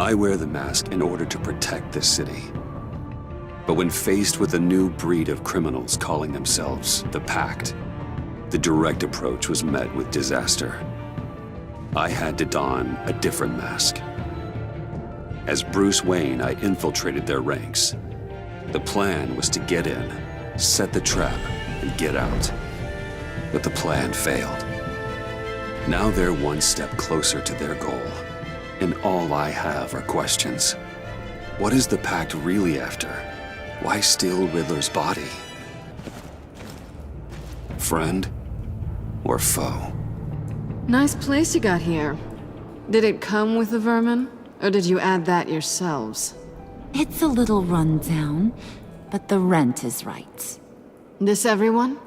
I wear the mask in order to protect this city. But when faced with a new breed of criminals calling themselves the Pact, the direct approach was met with disaster. I had to don a different mask. As Bruce Wayne, I infiltrated their ranks. The plan was to get in, set the trap, and get out. But the plan failed. Now they're one step closer to their goal, and all I have are questions. What is the Pact really after? Why steal Riddler's body? Friend or foe? Nice place you got here. Did it come with the vermin, or did you add that yourselves? It's a little run down, but the rent is right. This everyone?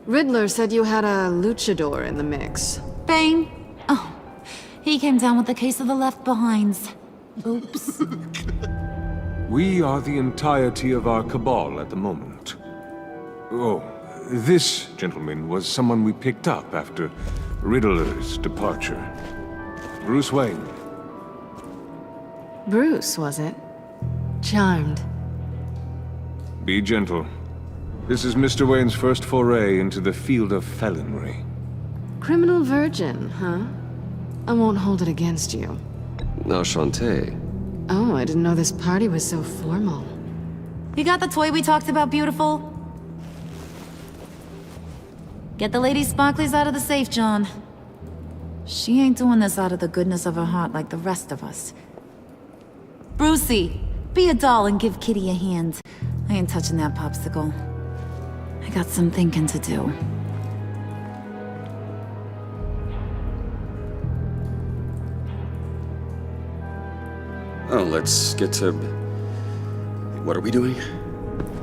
Riddler said you had a luchador in the mix. Bane? Oh, he came down with a case of the left behinds. Oops. We are the entirety of our cabal at the moment. Oh, this gentleman was someone we picked up after Riddler's departure. Bruce Wayne. Bruce, was it? Charmed. Be gentle. This is Mr. Wayne's first foray into the field of felonry. Criminal virgin, huh? I won't hold it against you. Enchanté. Oh, I didn't know this party was so formal. You got the toy we talked about, beautiful? Get the lady sparklies out of the safe, John. She ain't doing this out of the goodness of her heart like the rest of us. Brucey, be a doll and give Kitty a hand. I ain't touching that popsicle. I got some thinking to do. Oh, let's get to... What are we doing?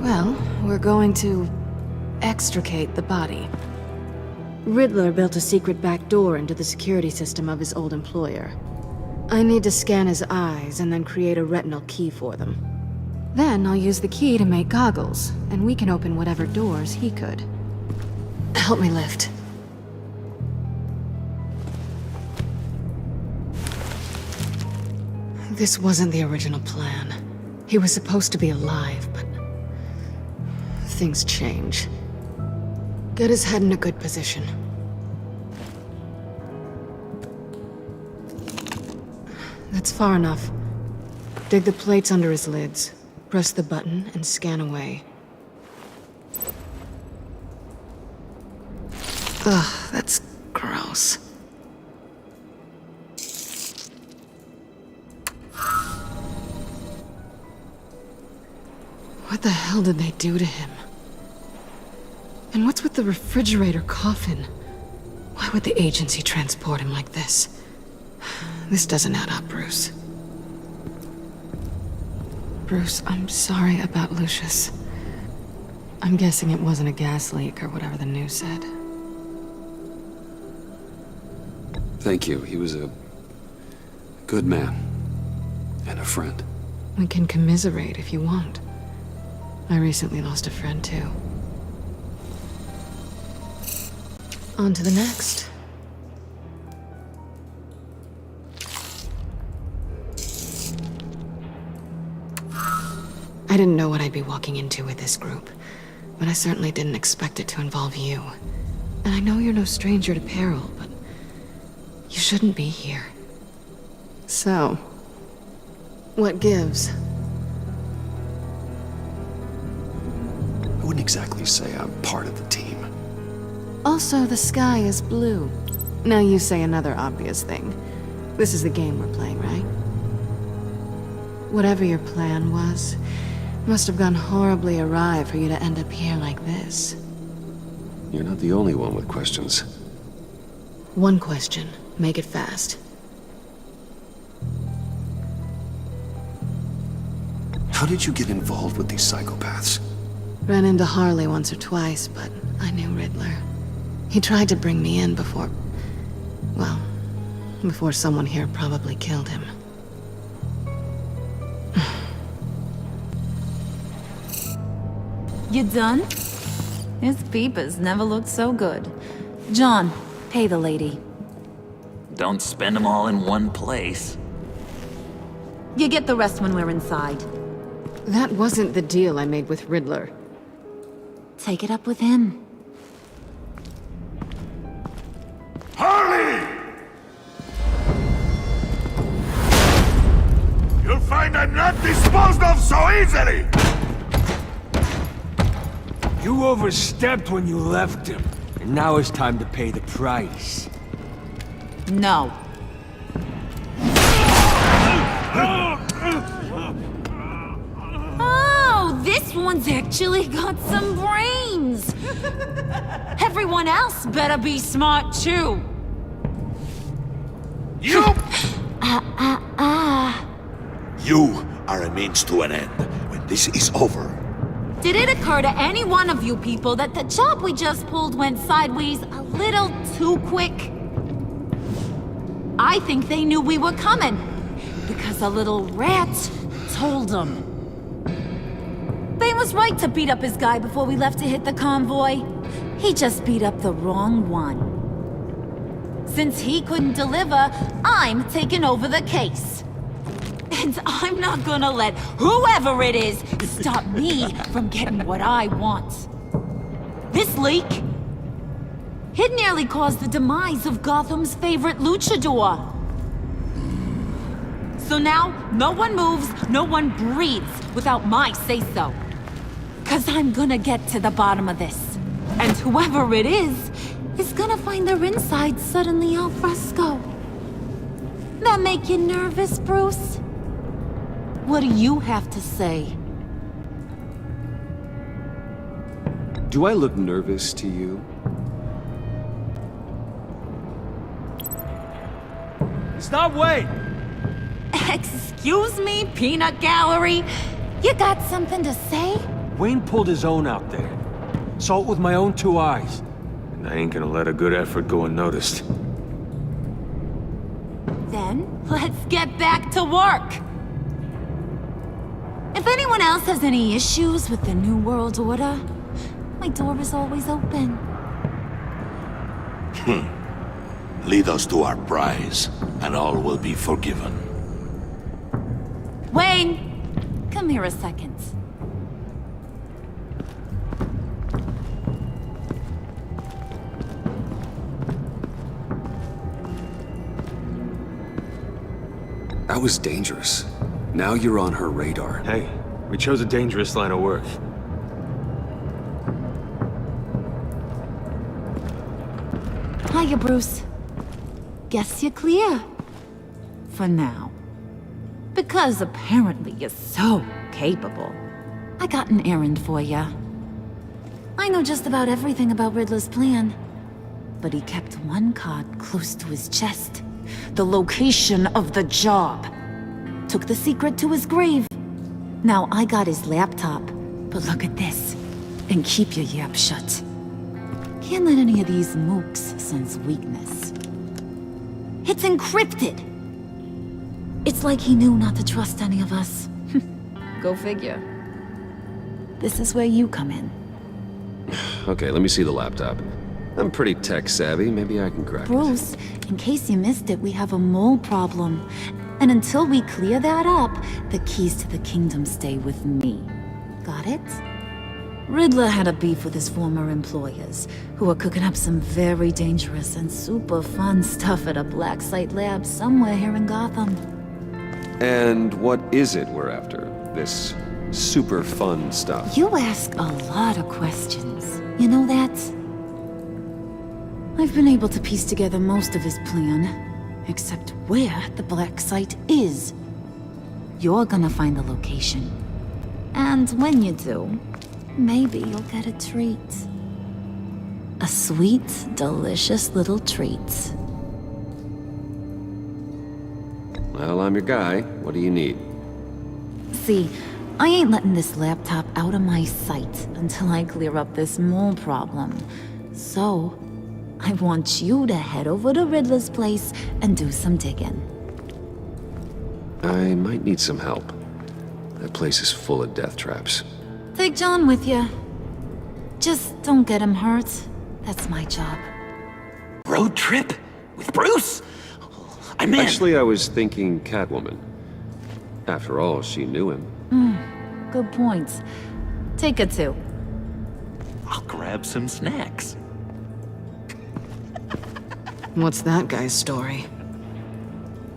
Well, we're going to extricate the body. Riddler built a secret back door into the security system of his old employer. I need to scan his eyes and then create a retinal key for them. Then I'll use the key to make goggles, and we can open whatever doors he could. Help me lift. This wasn't the original plan. He was supposed to be alive, but... things change. Get his head in a good position. That's far enough. Dig the plates under his lids. Press the button and scan away. Ugh, that's gross. What the hell did they do to him? And what's with the refrigerator coffin? Why would the agency transport him like this? This doesn't add up, Bruce. Bruce, I'm sorry about Lucius. I'm guessing it wasn't a gas leak or whatever the news said. Thank you. He was a good man. And a friend. We can commiserate if you want. I recently lost a friend, too. On to the next. I didn't know what I'd be walking into with this group, but I certainly didn't expect it to involve you. And I know you're no stranger to peril, but you shouldn't be here. So, what gives? I wouldn't exactly say I'm part of the team. Also, the sky is blue. Now you say another obvious thing. This is the game we're playing, right? Whatever your plan was, must have gone horribly awry for you to end up here like this. You're not the only one with questions. One question. Make it fast. How did you get involved with these psychopaths? Ran into Harley once or twice, but I knew Riddler. He tried to bring me in before... well, before someone here probably killed him. You done? His peepers never looked so good. John, pay the lady. Don't spend them all in one place. You get the rest when we're inside. That wasn't the deal I made with Riddler. Take it up with him. Harley! You'll find I'm not disposed of so easily! You overstepped when you left him, and now it's time to pay the price. No. Oh, this one's actually got some brains! Everyone else better be smart too. You! You are a means to an end. When this is over, Did it occur to any one of you people that the job we just pulled went sideways a little too quick? I think they knew we were coming, because a little rat told them. Bane was right to beat up his guy before we left to hit the convoy. He just beat up the wrong one. Since he couldn't deliver, I'm taking over the case. And I'm not gonna let whoever it is stop me from getting what I want. This leak, it nearly caused the demise of Gotham's favorite luchador. So now, no one moves, no one breathes without my say-so. 'Cause I'm gonna get to the bottom of this. And whoever it is gonna find their inside suddenly al fresco. That make you nervous, Bruce? What do you have to say? Do I look nervous to you? Stop, wait! Excuse me, peanut gallery? You got something to say? Wayne pulled his own out there. Saw it with my own two eyes. And I ain't gonna let a good effort go unnoticed. Then, let's get back to work. If anyone else has any issues with the New World Order, my door is always open. lead us to our prize, and all will be forgiven. Wayne, come here a second. That was dangerous. Now you're on her radar. Hey, we chose a dangerous line of work. Hiya, Bruce. Guess you're clear. For now. Because apparently you're so capable. I got an errand for ya. I know just about everything about Riddler's plan. But he kept one card close to his chest. The location of the job. Took the secret to his grave. Now I got his laptop. But look at this. And keep your yap shut. Can't let any of these mooks sense weakness. It's encrypted! It's like he knew not to trust any of us. Go figure. This is where you come in. Okay, let me see the laptop. I'm pretty tech savvy, maybe I can crack it. Bruce, in case you missed it, we have a mole problem. And until we clear that up, the keys to the kingdom stay with me. Got it? Riddler had a beef with his former employers, who are cooking up some very dangerous and super fun stuff at a black site lab somewhere here in Gotham. And what is it we're after? This super fun stuff? You ask a lot of questions. You know that? I've been able to piece together most of his plan, except where the black site is. You're gonna find the location. And when you do, maybe you'll get a treat. A sweet, delicious little treat. Well, I'm your guy. What do you need? See, I ain't letting this laptop out of my sight until I clear up this mole problem. So, I want you to head over to Riddler's place and do some digging. I might need some help. That place is full of death traps. Take John with you. Just don't get him hurt. That's my job. Road trip? With Bruce? I'm in. Actually, I was thinking Catwoman. After all, she knew him. Good points. Take a two. I'll grab some snacks. What's that guy's story?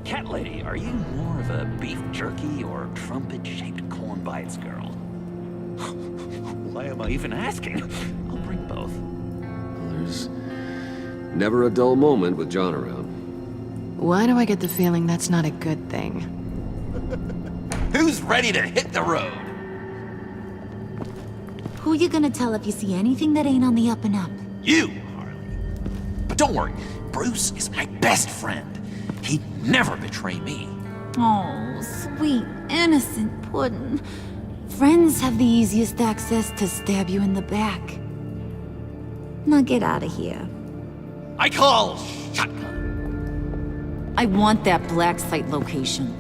Cat lady, are you more of a beef jerky or trumpet-shaped corn bites girl? Why am I even asking? I'll bring both. There's never a dull moment with John around. Why do I get the feeling that's not a good thing? Who's ready to hit the road? Who you gonna tell if you see anything that ain't on the up and up? You, Harley. But don't worry, Bruce is my best friend. He'd never betray me. Oh, sweet, innocent Puddin'. Friends have the easiest access to stab you in the back. Now get out of here. I call shotgun. I want that black site location.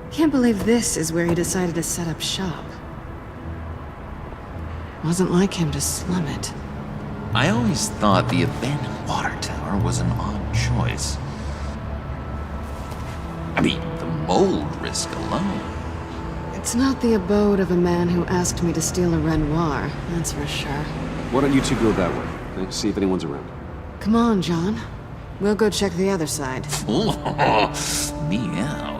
Can't believe this is where he decided to set up shop. Wasn't like him to slum it. I always thought the abandoned water tower was an odd choice. I mean, the mold risk alone. It's not the abode of a man who asked me to steal a Renoir, that's for sure. Why don't you two go that way? Okay? See if anyone's around. Come on, John. We'll go check the other side. Meow.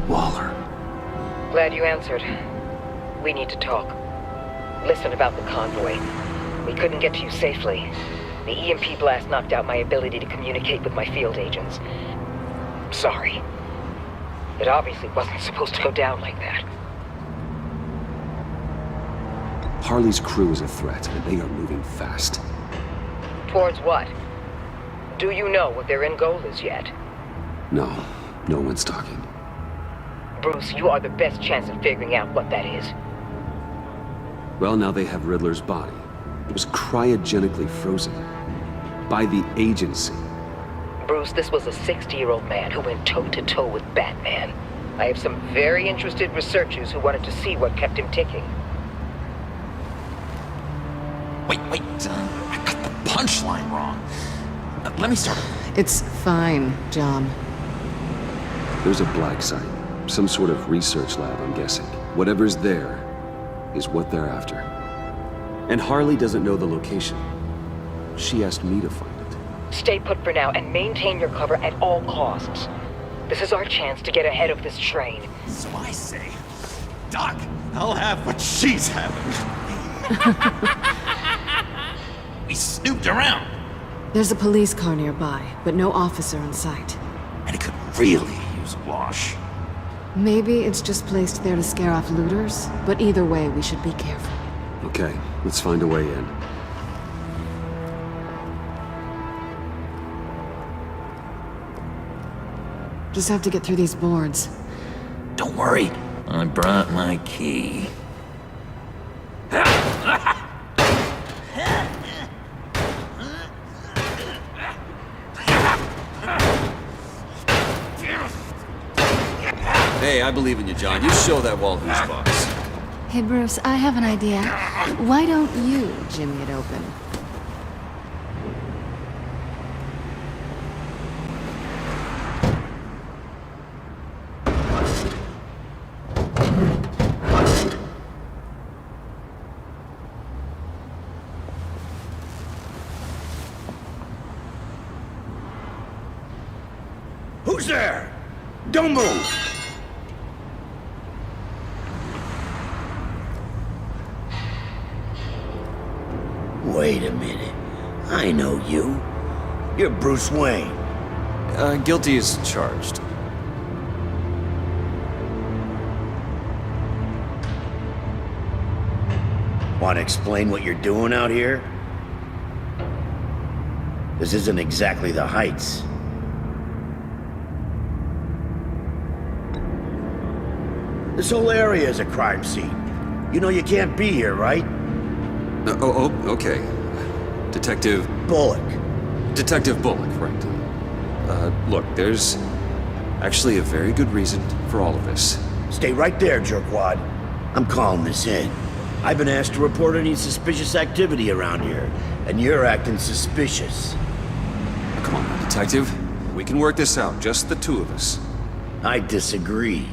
Waller. Glad you answered. We need to talk. Listen about the convoy. We couldn't get to you safely. The EMP blast knocked out my ability to communicate with my field agents. Sorry. It obviously wasn't supposed to go down like that. Harley's crew is a threat, and they are moving fast. Towards what? Do you know what their end goal is yet? No, no one's talking. Bruce, you are the best chance at figuring out what that is. Well, now they have Riddler's body. It was cryogenically frozen. By the agency. Bruce, this was a 60-year-old man who went toe-to-toe with Batman. I have some very interested researchers who wanted to see what kept him ticking. Wait, I got the punchline wrong. Let me start over. It's fine, John. There's a black site. Some sort of research lab, I'm guessing. Whatever's there is what they're after. And Harley doesn't know the location. She asked me to find it. Stay put for now and maintain your cover at all costs. This is our chance to get ahead of this train. So I say, Doc, I'll have what she's having. We snooped around. There's a police car nearby, but no officer in sight. And it could really use a wash. Maybe it's just placed there to scare off looters, but either way, we should be careful. Okay, let's find a way in. Just have to get through these boards. Don't worry, I brought my key. Hey, I believe in you, John. You show that wall who's boss. Hey, Bruce, I have an idea. Why don't you jimmy it open? Who's there? Don't move! Wait a minute. I know you. You're Bruce Wayne. Guilty as charged. Want to explain what you're doing out here? This isn't exactly the Heights. This whole area is a crime scene. You know you can't be here, right? Okay. Detective Bullock. Right. Look, there's actually a very good reason for all of this. Stay right there, jerkwad. I'm calling this in. I've been asked to report any suspicious activity around here, and you're acting suspicious. Come on, Detective. We can work this out, just the two of us. I disagree.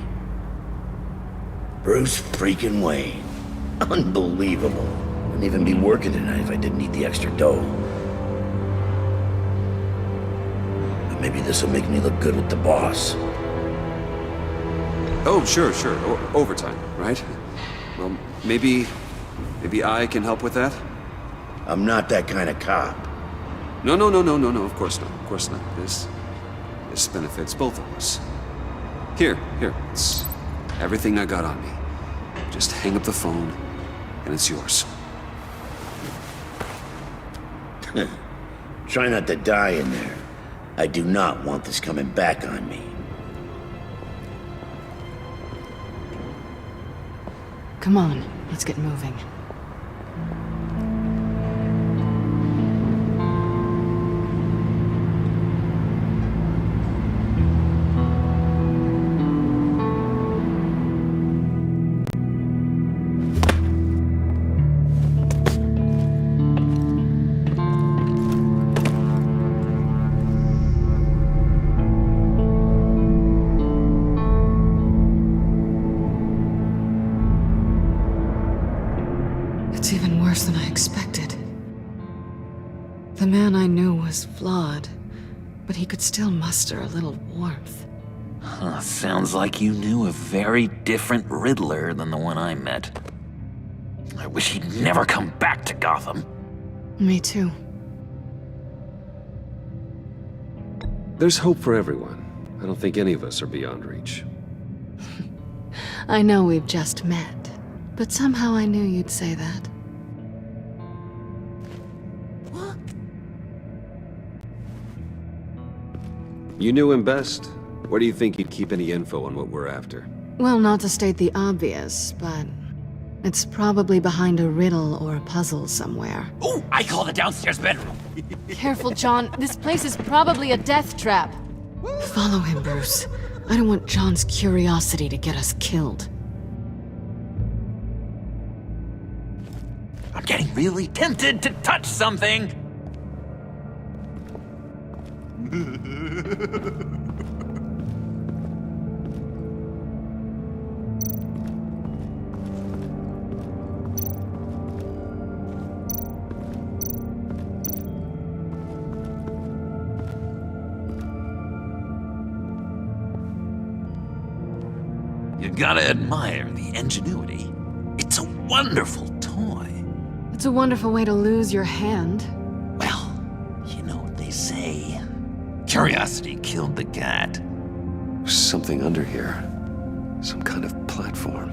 Bruce freaking Wayne. Unbelievable. Wouldn't even be working tonight if I didn't need the extra dough. But maybe this'll make me look good with the boss. Oh, sure. Overtime, right? Well, maybe I can help with that? I'm not that kind of cop. No, of course not. This benefits both of us. Here, it's everything I got on me. Just hang up the phone, and it's yours. Try not to die in there. I do not want this coming back on me. Come on, let's get moving. It's even worse than I expected. The man I knew was flawed, but he could still muster a little warmth. Huh, sounds like you knew a very different Riddler than the one I met. I wish he'd never come back to Gotham. Me too. There's hope for everyone. I don't think any of us are beyond reach. I know we've just met, but somehow I knew you'd say that. You knew him best. Where do you think he'd keep any info on what we're after? Well, not to state the obvious, but it's probably behind a riddle or a puzzle somewhere. Oh, I call the downstairs bedroom. Careful, John. This place is probably a death trap. Follow him, Bruce. I don't want John's curiosity to get us killed. I'm getting really tempted to touch something. You gotta admire the ingenuity. It's a wonderful toy. It's a wonderful way to lose your hand. Well, you know what they say. Curiosity killed the cat. There's something under here. Some kind of platform.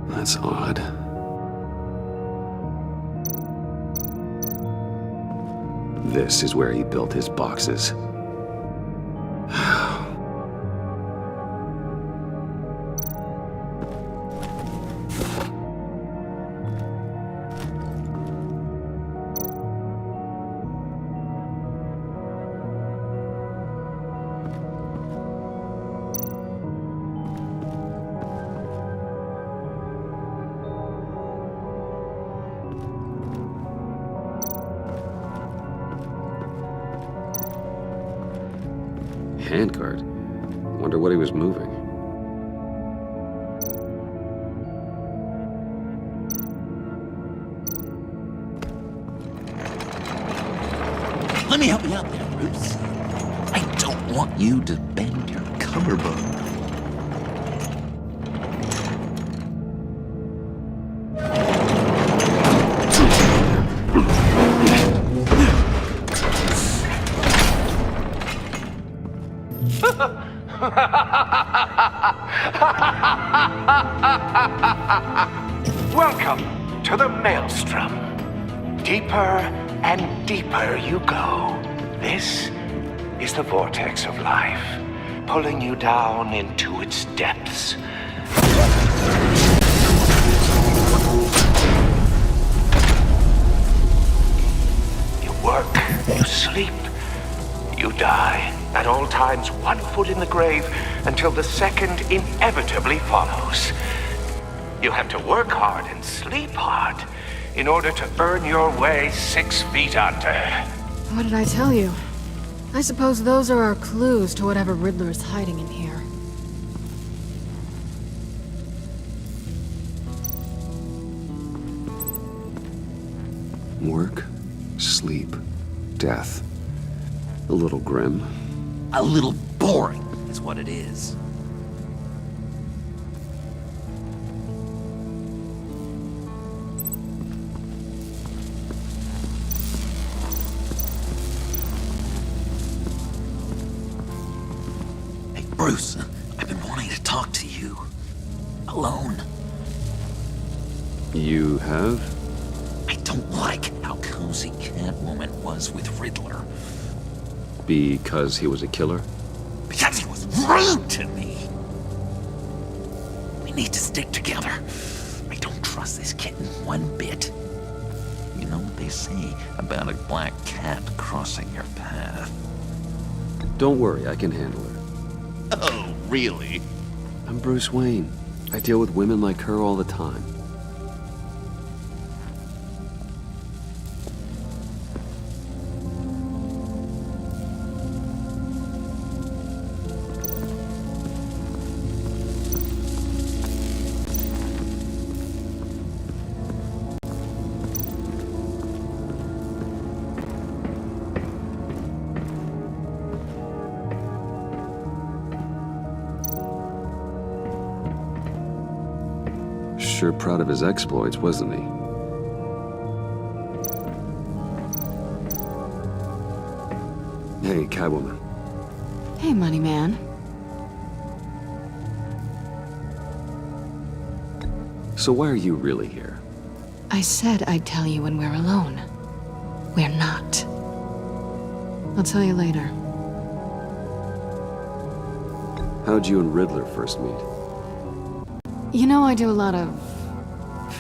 That's odd. This is where he built his boxes. Handcart. Wonder what he was moving. Let me help you out there, Bruce. I don't want you to bend your collarbone. Welcome to the Maelstrom. Deeper and deeper you go. This is the vortex of life, pulling you down into its depths. You work, you sleep, you die. At all times, one foot in the grave until the second inevitably follows. You have to work hard and sleep hard in order to earn your way 6 feet under. What did I tell you? I suppose those are our clues to whatever Riddler is hiding in here. Work, sleep, death. A little grim. A little boring is what it is. Hey, Bruce, I've been wanting to talk to you. Alone. You have? I don't like how cozy Catwoman was with Riddler. Because he was a killer? Because he was rude to me. We need to stick together. I don't trust this kitten one bit. You know what they say about a black cat crossing your path? Don't worry, I can handle her. Oh, really? I'm Bruce Wayne. I deal with women like her all the time. Sure proud of his exploits, wasn't he? Hey, Catwoman. Hey, Money Man. So why are you really here? I said I'd tell you when we're alone. We're not. I'll tell you later. How'd you and Riddler first meet? You know, I do a lot of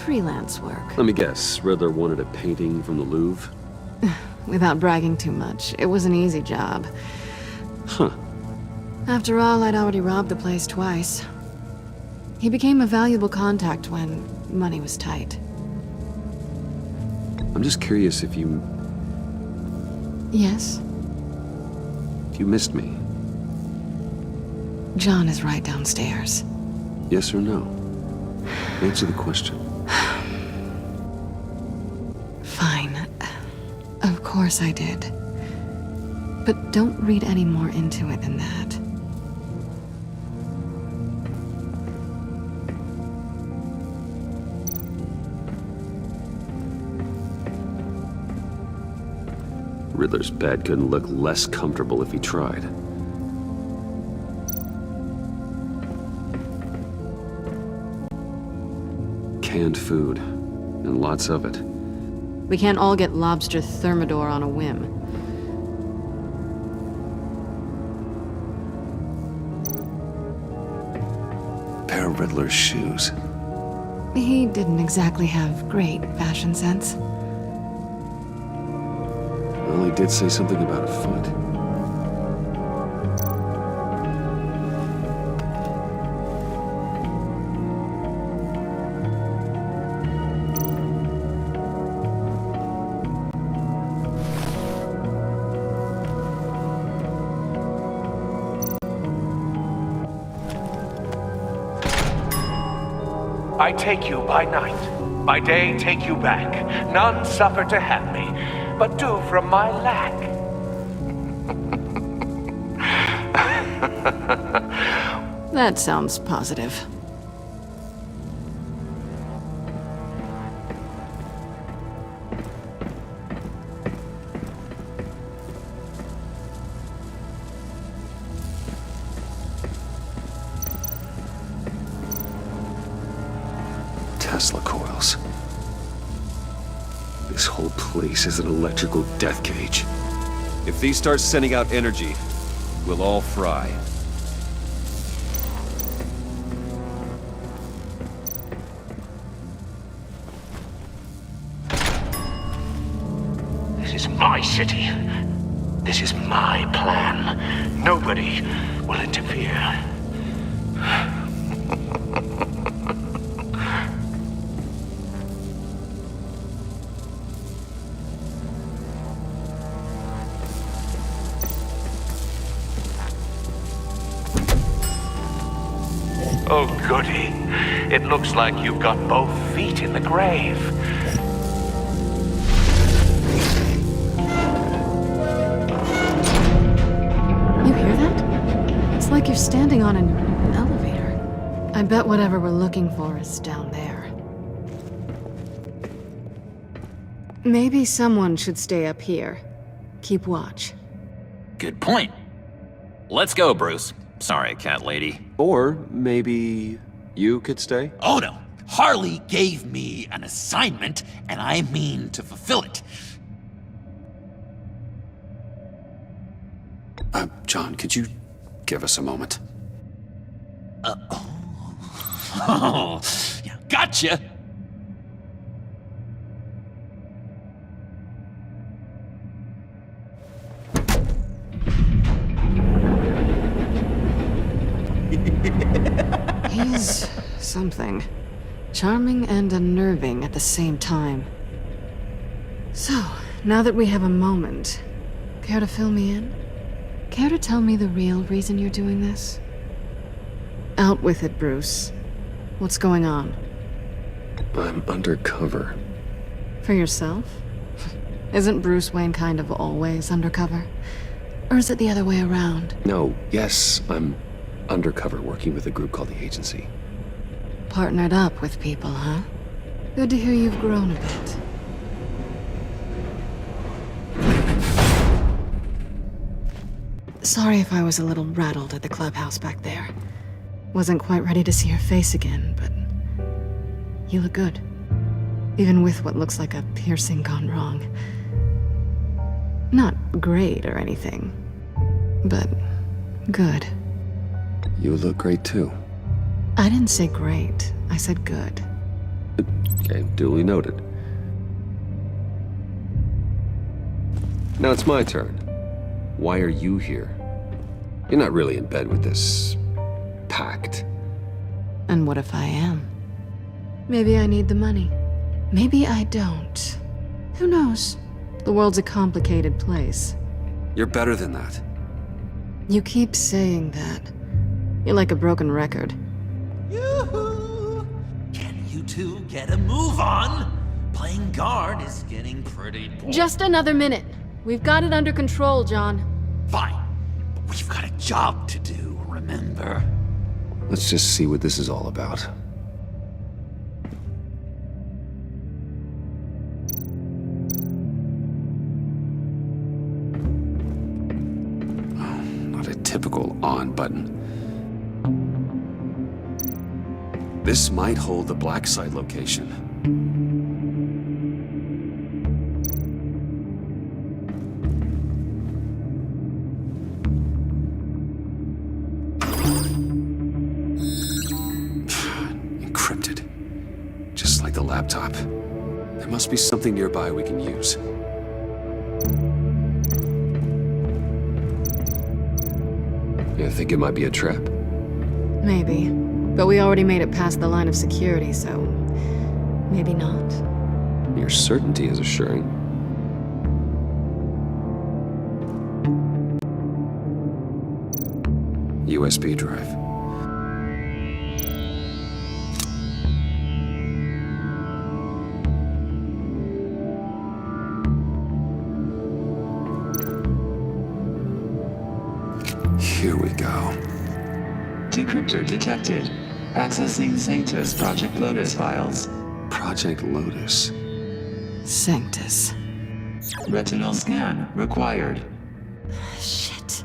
freelance work. Let me guess, Riddler wanted a painting from the Louvre? Without bragging too much, it was an easy job. Huh. After all, I'd already robbed the place twice. He became a valuable contact when money was tight. I'm just curious if you Yes? missed me. John is right downstairs. Yes or no? Answer the question. Fine. Of course I did. But don't read any more into it than that. Riddler's bed couldn't look less comfortable if he tried. Canned food, and lots of it. We can't all get lobster thermidor on a whim. Pair of Riddler's shoes. He didn't exactly have great fashion sense. Well, he did say something about a foot. I take you by night, by day take you back. None suffer to have me, but do from my lack. That sounds positive. This whole place is an electrical death cage. If these start sending out energy, we'll all fry. This is my city. This is my plan. Nobody will interfere. Oh, goody. It looks like you've got both feet in the grave. You hear that? It's like you're standing on an elevator. I bet whatever we're looking for is down there. Maybe someone should stay up here. Keep watch. Good point. Let's go, Bruce. Sorry, cat lady. Or maybe you could stay? Oh no. Harley gave me an assignment, and I mean to fulfill it. John, could you give us a moment? Oh, yeah, gotcha. He's something. Charming and unnerving at the same time. So, now that we have a moment, care to fill me in? Care to tell me the real reason you're doing this? Out with it, Bruce. What's going on? I'm undercover. For yourself? Isn't Bruce Wayne kind of always undercover? Or is it the other way around? No, yes, I'm undercover working with a group called the Agency. Partnered up with people, huh? Good to hear you've grown a bit. Sorry if I was a little rattled at the clubhouse back there. Wasn't quite ready to see your face again, but you look good. Even with what looks like a piercing gone wrong. Not great or anything, but good. You look great too. I didn't say great, I said good. Okay, duly noted. Now it's my turn. Why are you here? You're not really in bed with this pact. And what if I am? Maybe I need the money. Maybe I don't. Who knows? The world's a complicated place. You're better than that. You keep saying that. You're like a broken record. Yoo-hoo! Can you two get a move on? Playing guard is getting pretty boring. Just another minute. We've got it under control, John. Fine. But we've got a job to do, remember? Let's just see what this is all about. Oh, not a typical on button. This might hold the black site location. Encrypted. Just like the laptop. There must be something nearby we can use. You think it might be a trap? Maybe. But we already made it past the line of security, so maybe not. Your certainty is assuring. USB drive. Here we go. Decryptor detected. Accessing Sanctus Project Lotus files. Project Lotus. Sanctus. Retinal scan required. Shit.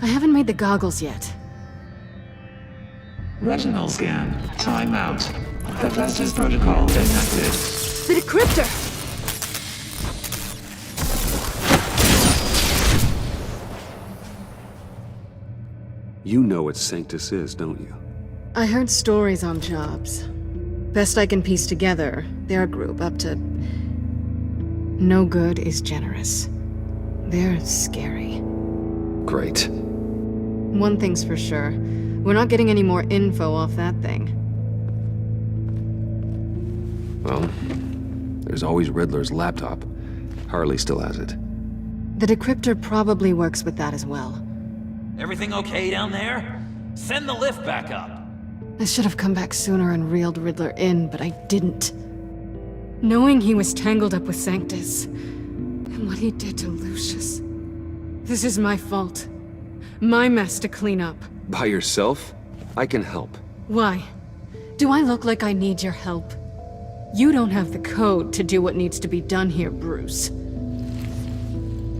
I haven't made the goggles yet. Retinal scan. Timeout. Hephaestus protocol enacted. The decryptor! You know what Sanctus is, don't you? I heard stories on jobs. Best I can piece together, their group up to... No good is generous. They're scary. Great. One thing's for sure. We're not getting any more info off that thing. Well, there's always Riddler's laptop. Harley still has it. The decryptor probably works with that as well. Everything okay down there? Send the lift back up. I should have come back sooner and reeled Riddler in, but I didn't. Knowing he was tangled up with Sanctus, and what he did to Lucius. This is my fault. My mess to clean up. By yourself? I can help. Why? Do I look like I need your help? You don't have the code to do what needs to be done here, Bruce.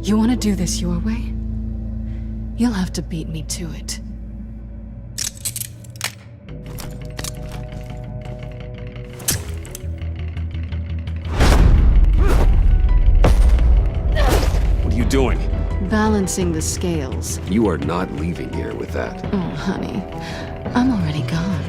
You want to do this your way? You'll have to beat me to it. What are you doing? Balancing the scales. You are not leaving here with that. Oh, honey. I'm already gone.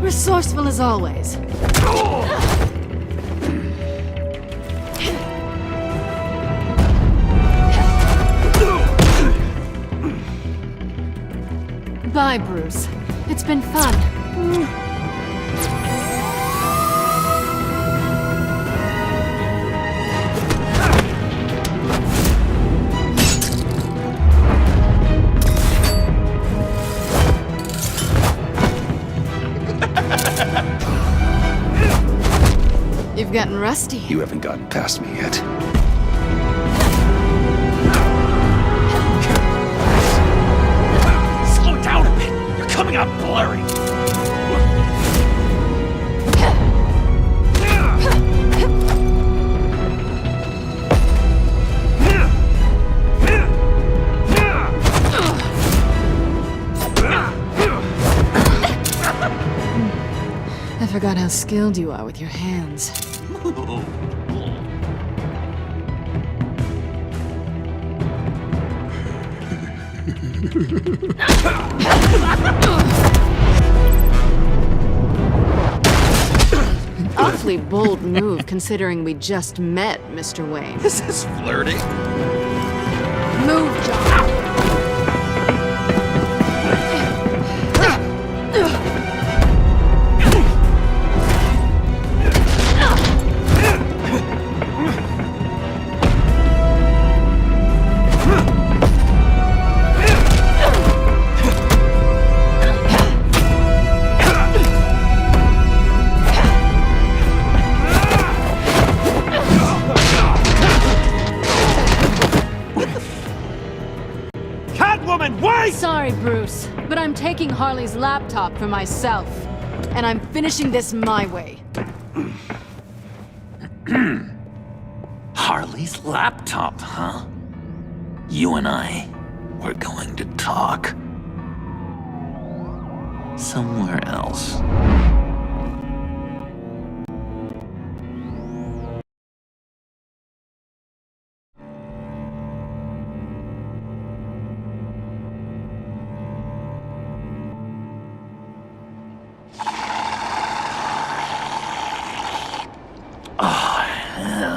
Resourceful as always. Bye, Bruce. It's been fun. You've gotten rusty. You haven't gotten past me yet. Slow down a bit. You're coming out blurry. I forgot how skilled you are with your hands. Awfully bold move, considering we just met, Mr. Wayne. This is flirty. Move, John. Sorry, Bruce, but I'm taking Harley's laptop for myself. And I'm finishing this my way. Harley's laptop, huh? You and I, we're going to talk. Somewhere else.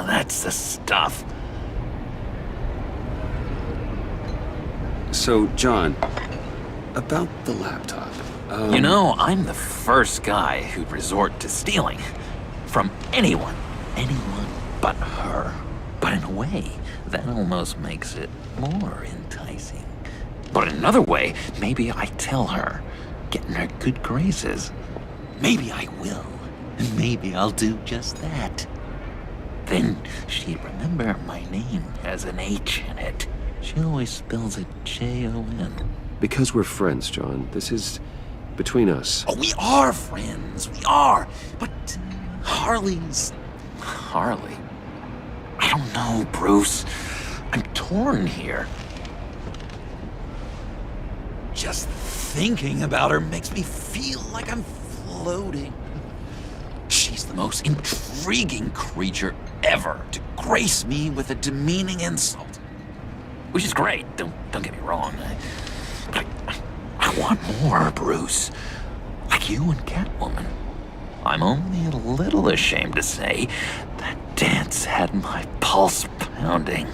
That's the stuff. So, John, about the laptop. You know, I'm the first guy who'd resort to stealing. From anyone but her. But in a way, that almost makes it more enticing. But in another way, maybe I tell her, get in her good graces. Maybe I will. And maybe I'll do just that. Then she'd remember my name has an H in it. She always spells it Jon. Because we're friends, John. This is between us. Oh, we are friends. We are. But Harley's... Harley? I don't know, Bruce. I'm torn here. Just thinking about her makes me feel like I'm floating. She's the most intriguing creature ever to grace me with a demeaning insult. Which is great, don't get me wrong. But I want more, Bruce. Like you and Catwoman. I'm only a little ashamed to say that dance had my pulse pounding.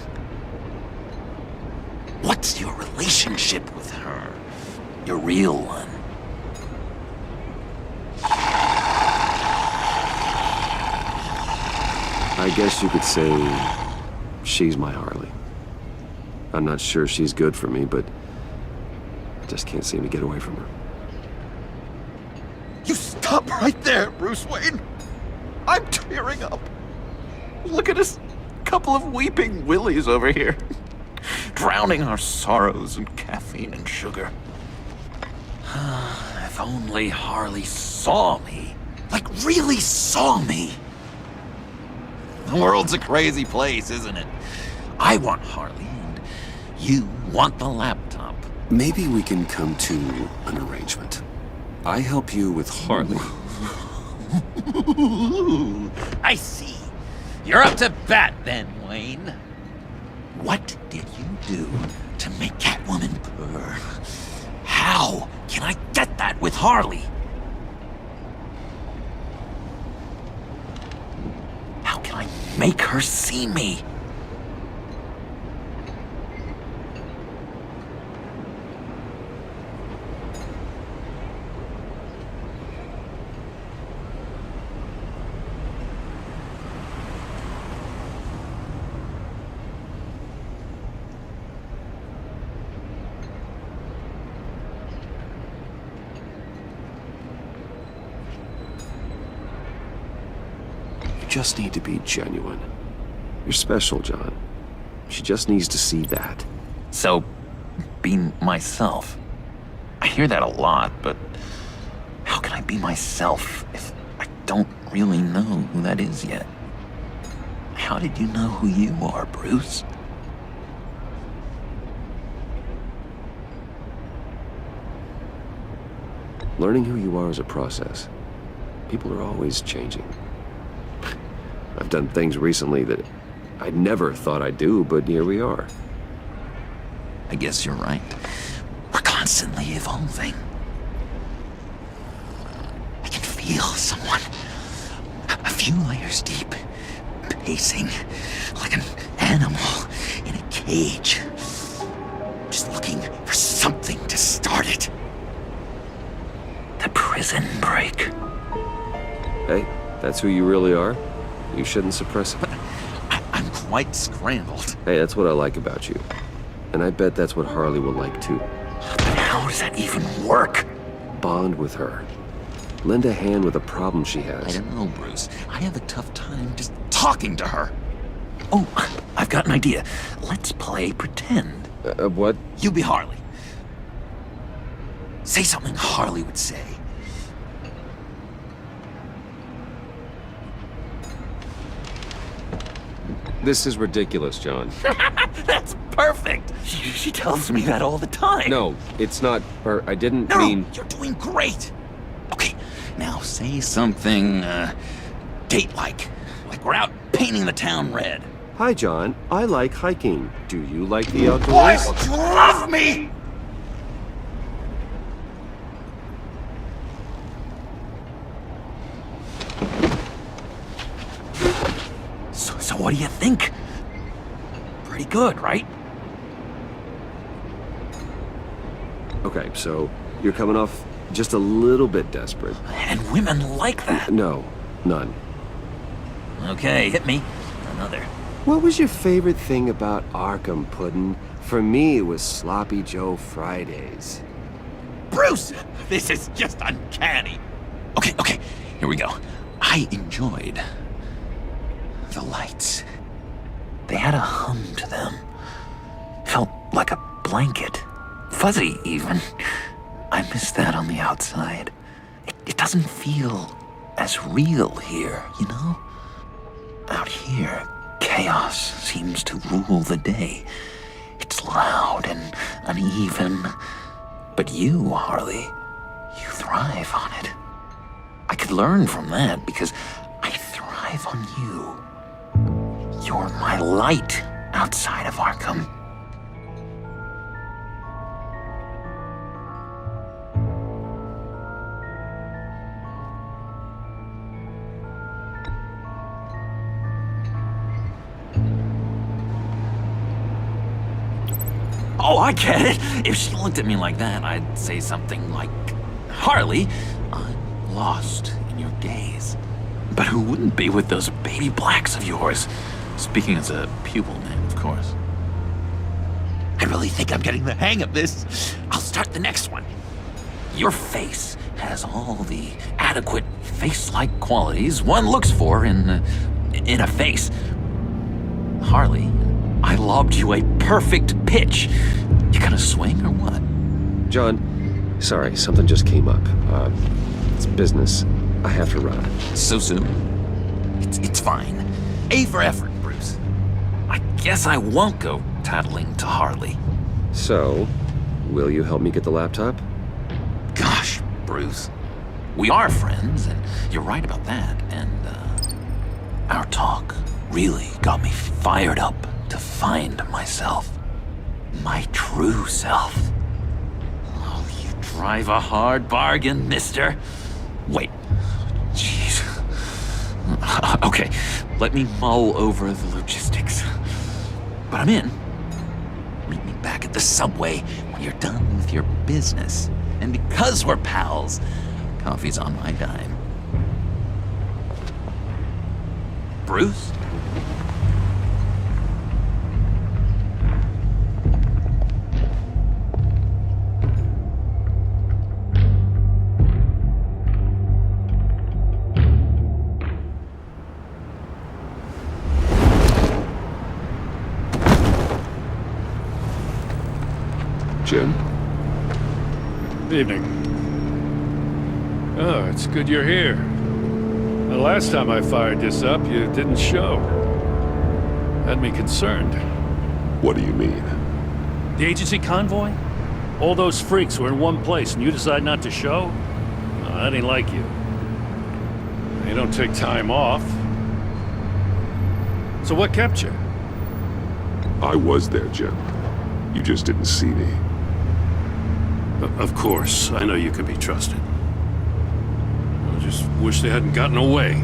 What's your relationship with her? Your real one? I guess you could say she's my Harley. I'm not sure she's good for me, but I just can't seem to get away from her. You stop right there, Bruce Wayne! I'm tearing up. Look at us, couple of weeping willies over here. Drowning our sorrows in caffeine and sugar. If only Harley saw me. Like, really saw me. The world's a crazy place, isn't it? I want Harley, and you want the laptop. Maybe we can come to an arrangement. I help you with Harley. I see. You're up to bat then, Wayne. What did you do to make Catwoman purr? How can I get that with Harley? How can I make her see me? You just need to be genuine. You're special, John. She just needs to see that. So, be myself. I hear that a lot, but how can I be myself if I don't really know who that is yet? How did you know who you are, Bruce? Learning who you are is a process. People are always changing. I've done things recently that I never thought I'd do, but here we are. I guess you're right. We're constantly evolving. I can feel someone a few layers deep, pacing like an animal in a cage, just looking for something to start it. The prison break. Hey, that's who you really are. You shouldn't suppress it. I'm quite scrambled. Hey, that's what I like about you. And I bet that's what Harley will like too. But how does that even work? Bond with her. Lend a hand with a problem she has. I don't know, Bruce. I have a tough time just talking to her. Oh, I've got an idea. Let's play pretend. What? You be Harley. Say something Harley would say. This is ridiculous, John. That's perfect. She tells me that all the time. No, it's not her. I didn't No, mean... you're doing great. Okay, now say something, date-like. Like we're out painting the town red. Hi, John. I like hiking. Do you like the outdoors? Why don't you love me? So what do you think? Pretty good, right? Okay, so you're coming off just a little bit desperate. And women like that. No, none. Okay, hit me. Another. What was your favorite thing about Arkham, Puddin'? For me, it was Sloppy Joe Fridays. Bruce! This is just uncanny. Okay, here we go. I enjoyed the lights. They had a hum to them. Felt like a blanket. Fuzzy, even. I miss that on the outside. It doesn't feel as real here, you know? Out here, chaos seems to rule the day. It's loud and uneven, But you, Harley, you thrive on it. I could learn from that because I thrive on you. You're my light outside of Arkham. Oh, I get it. If she looked at me like that, I'd say something like, Harley, I'm lost in your gaze. But who wouldn't be with those baby blacks of yours? Speaking as a pupil man, of course. I really think I'm getting the hang of this. I'll start the next one. Your face has all the adequate face-like qualities one looks for in a face. Harley, I lobbed you a perfect pitch. You gonna swing or what? John, sorry, something just came up. It's business. I have to run. So soon? It's fine. A for effort, Bruce. I guess I won't go tattling to Harley. So, will you help me get the laptop? Gosh, Bruce. We are friends, and you're right about that. And, our talk really got me fired up to find myself. My true self. Oh, you drive a hard bargain, mister. Wait. Jeez. Okay, let me mull over the logistics. But I'm in. Meet me back at the subway when you're done with your business. And because we're pals, coffee's on my dime. Bruce? Jim? Evening. Oh, it's good you're here. The last time I fired this up, you didn't show. Had me concerned. What do you mean? The agency convoy? All those freaks were in one place and you decide not to show? Oh, that ain't like you. You don't take time off. So what kept you? I was there, Jim. You just didn't see me. Of course, I know you can be trusted. I just wish they hadn't gotten away.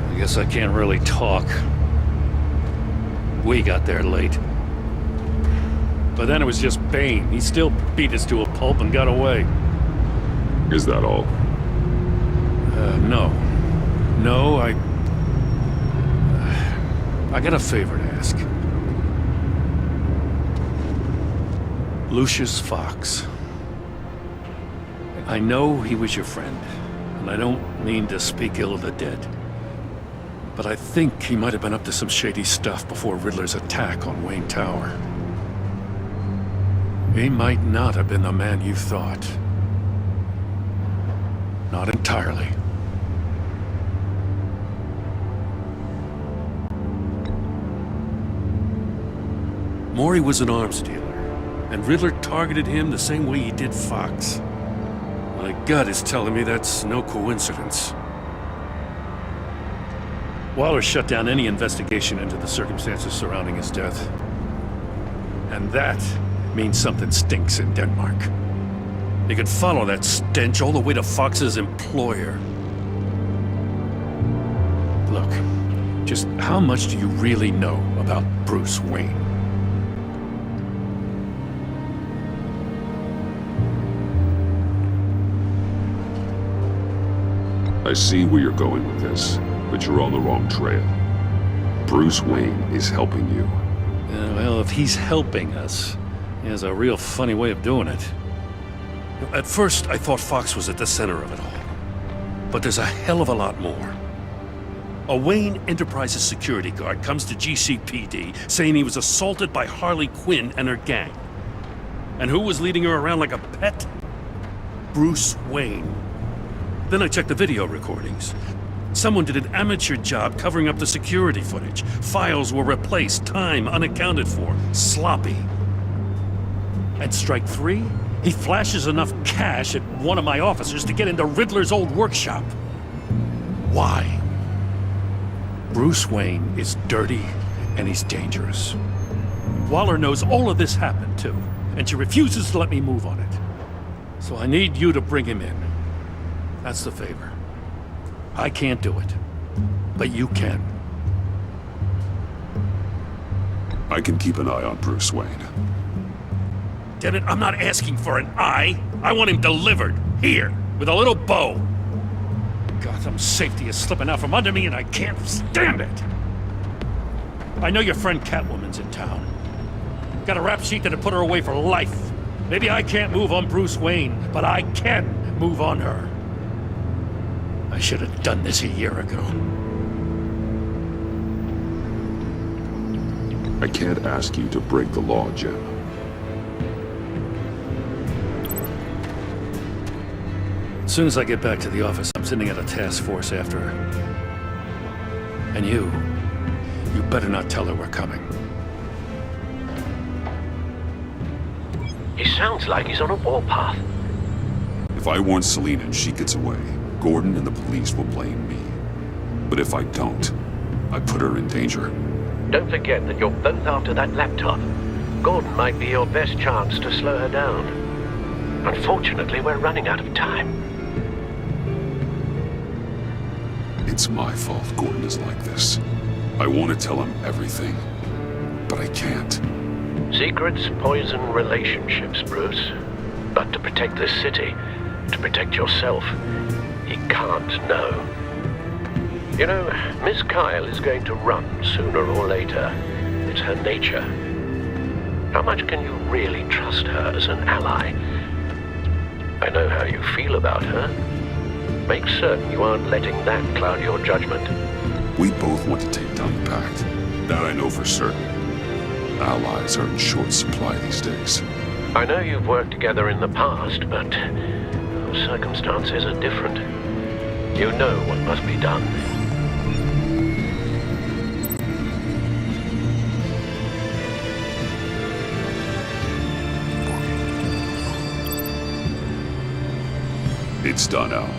I guess I can't really talk. We got there late. But then it was just Bane. He still beat us to a pulp and got away. Is that all? No. No, I got a favor to ask. Lucius Fox. I know he was your friend, and I don't mean to speak ill of the dead. But I think he might have been up to some shady stuff before Riddler's attack on Wayne Tower. He might not have been the man you thought. Not entirely. Maury was an arms dealer, and Riddler targeted him the same way he did Fox. My gut is telling me that's no coincidence. Waller shut down any investigation into the circumstances surrounding his death. And that means something stinks in Denmark. You can follow that stench all the way to Fox's employer. Look, just how much do you really know about Bruce Wayne? I see where you're going with this, but you're on the wrong trail. Bruce Wayne is helping you. Well, if he's helping us, he has a real funny way of doing it. At first, I thought Fox was at the center of it all. But there's a hell of a lot more. A Wayne Enterprises security guard comes to GCPD saying he was assaulted by Harley Quinn and her gang. And who was leading her around like a pet? Bruce Wayne. Then I checked the video recordings. Someone did an amateur job covering up the security footage. Files were replaced, time unaccounted for, sloppy. And strike 3, he flashes enough cash at one of my officers to get into Riddler's old workshop. Why? Bruce Wayne is dirty and he's dangerous. Waller knows all of this happened too, and she refuses to let me move on it. So I need you to bring him in. That's the favor. I can't do it, but you can. I can keep an eye on Bruce Wayne. Damn it, I'm not asking for an eye. I want him delivered, here, with a little bow. Gotham's safety is slipping out from under me and I can't stand it. I know your friend Catwoman's in town. Got a rap sheet that'd put her away for life. Maybe I can't move on Bruce Wayne, but I can move on her. I should have done this a year ago. I can't ask you to break the law, Jim. As soon as I get back to the office, I'm sending out a task force after her. And you better not tell her we're coming. He sounds like he's on a warpath. If I warn Selina and she gets away, Gordon and the police will blame me. But if I don't, I put her in danger. Don't forget that you're both after that laptop. Gordon might be your best chance to slow her down. Unfortunately, we're running out of time. It's my fault Gordon is like this. I want to tell him everything, but I can't. Secrets poison relationships, Bruce. But to protect this city, to protect yourself, he can't know. You know, Miss Kyle is going to run sooner or later. It's her nature. How much can you really trust her as an ally? I know how you feel about her. Make certain you aren't letting that cloud your judgment. We both want to take down the Pact. That I know for certain. Allies are in short supply these days. I know you've worked together in the past, but circumstances are different. You know what must be done. It's done, Al.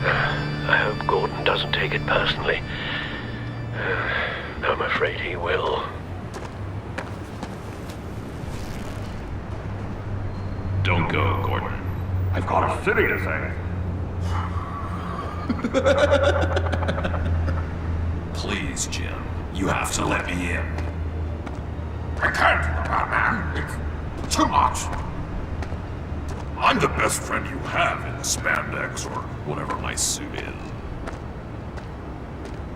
I hope Gordon doesn't take it personally. I'm afraid he will. Don't go, Gordon. I've got a city to save. Please, Jim. You have to let me in. I can't, Batman. It's too much. I'm the best friend you have in the spandex or whatever my suit is.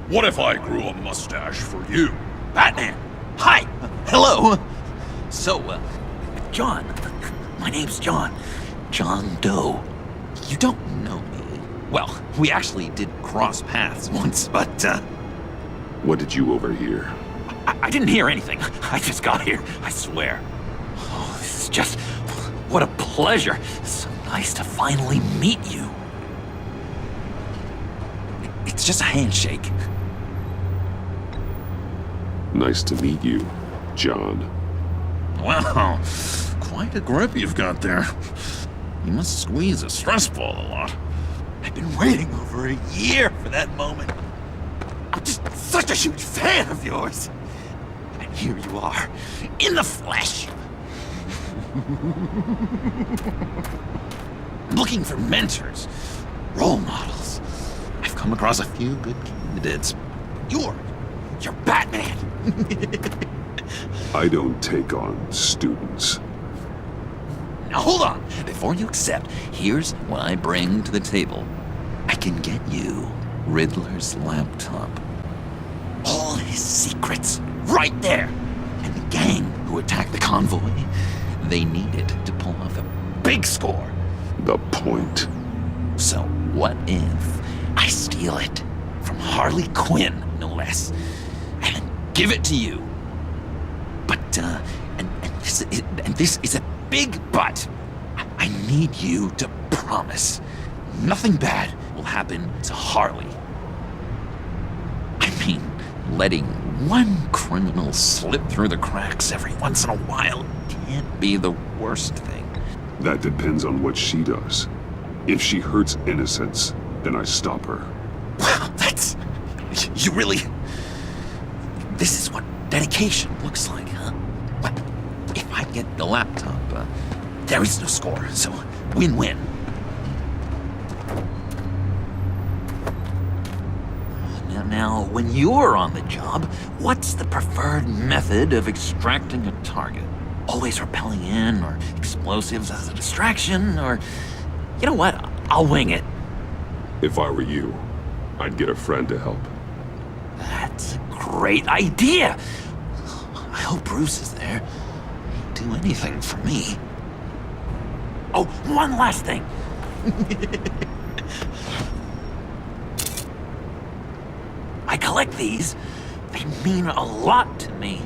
What if I grew a mustache for you? Batman! Hi! Hello! So, John. My name's John. John Doe. You don't know me. Well, we actually did cross paths once, but, What did you overhear? I didn't hear anything. I just got here, I swear. Oh, this is just... what a pleasure. So nice to finally meet you. It's just a handshake. Nice to meet you, John. Wow, quite a grip you've got there. You must squeeze a stress ball a lot. I've been waiting over a year for that moment. I'm just such a huge fan of yours. And here you are, in the flesh. I'm looking for mentors, role models. I've come across a few good candidates. You're Batman. I don't take on students. Now hold on. Before you accept, here's what I bring to the table. I can get you Riddler's laptop. All his secrets, right there. And the gang who attacked the convoy, they needed to pull off a big score. The point. So what if I steal it from Harley Quinn, no less, and then give it to you? But, and this is a big but. I need you to promise nothing bad will happen to Harley. I mean, letting One criminal slip through the cracks every once in a while can't be the worst thing. That depends on what she does. If she hurts innocents, then I stop her. Wow, that's... You really... This is what dedication looks like, huh? But if I get the laptop, there is no score, so win-win. Now, when you're on the job, what's the preferred method of extracting a target? Always rappelling in, or explosives as a distraction, or... You know what? I'll wing it. If I were you, I'd get a friend to help. That's a great idea! I hope Bruce is there. He'd do anything for me. Oh, one last thing! I collect these. They mean a lot to me.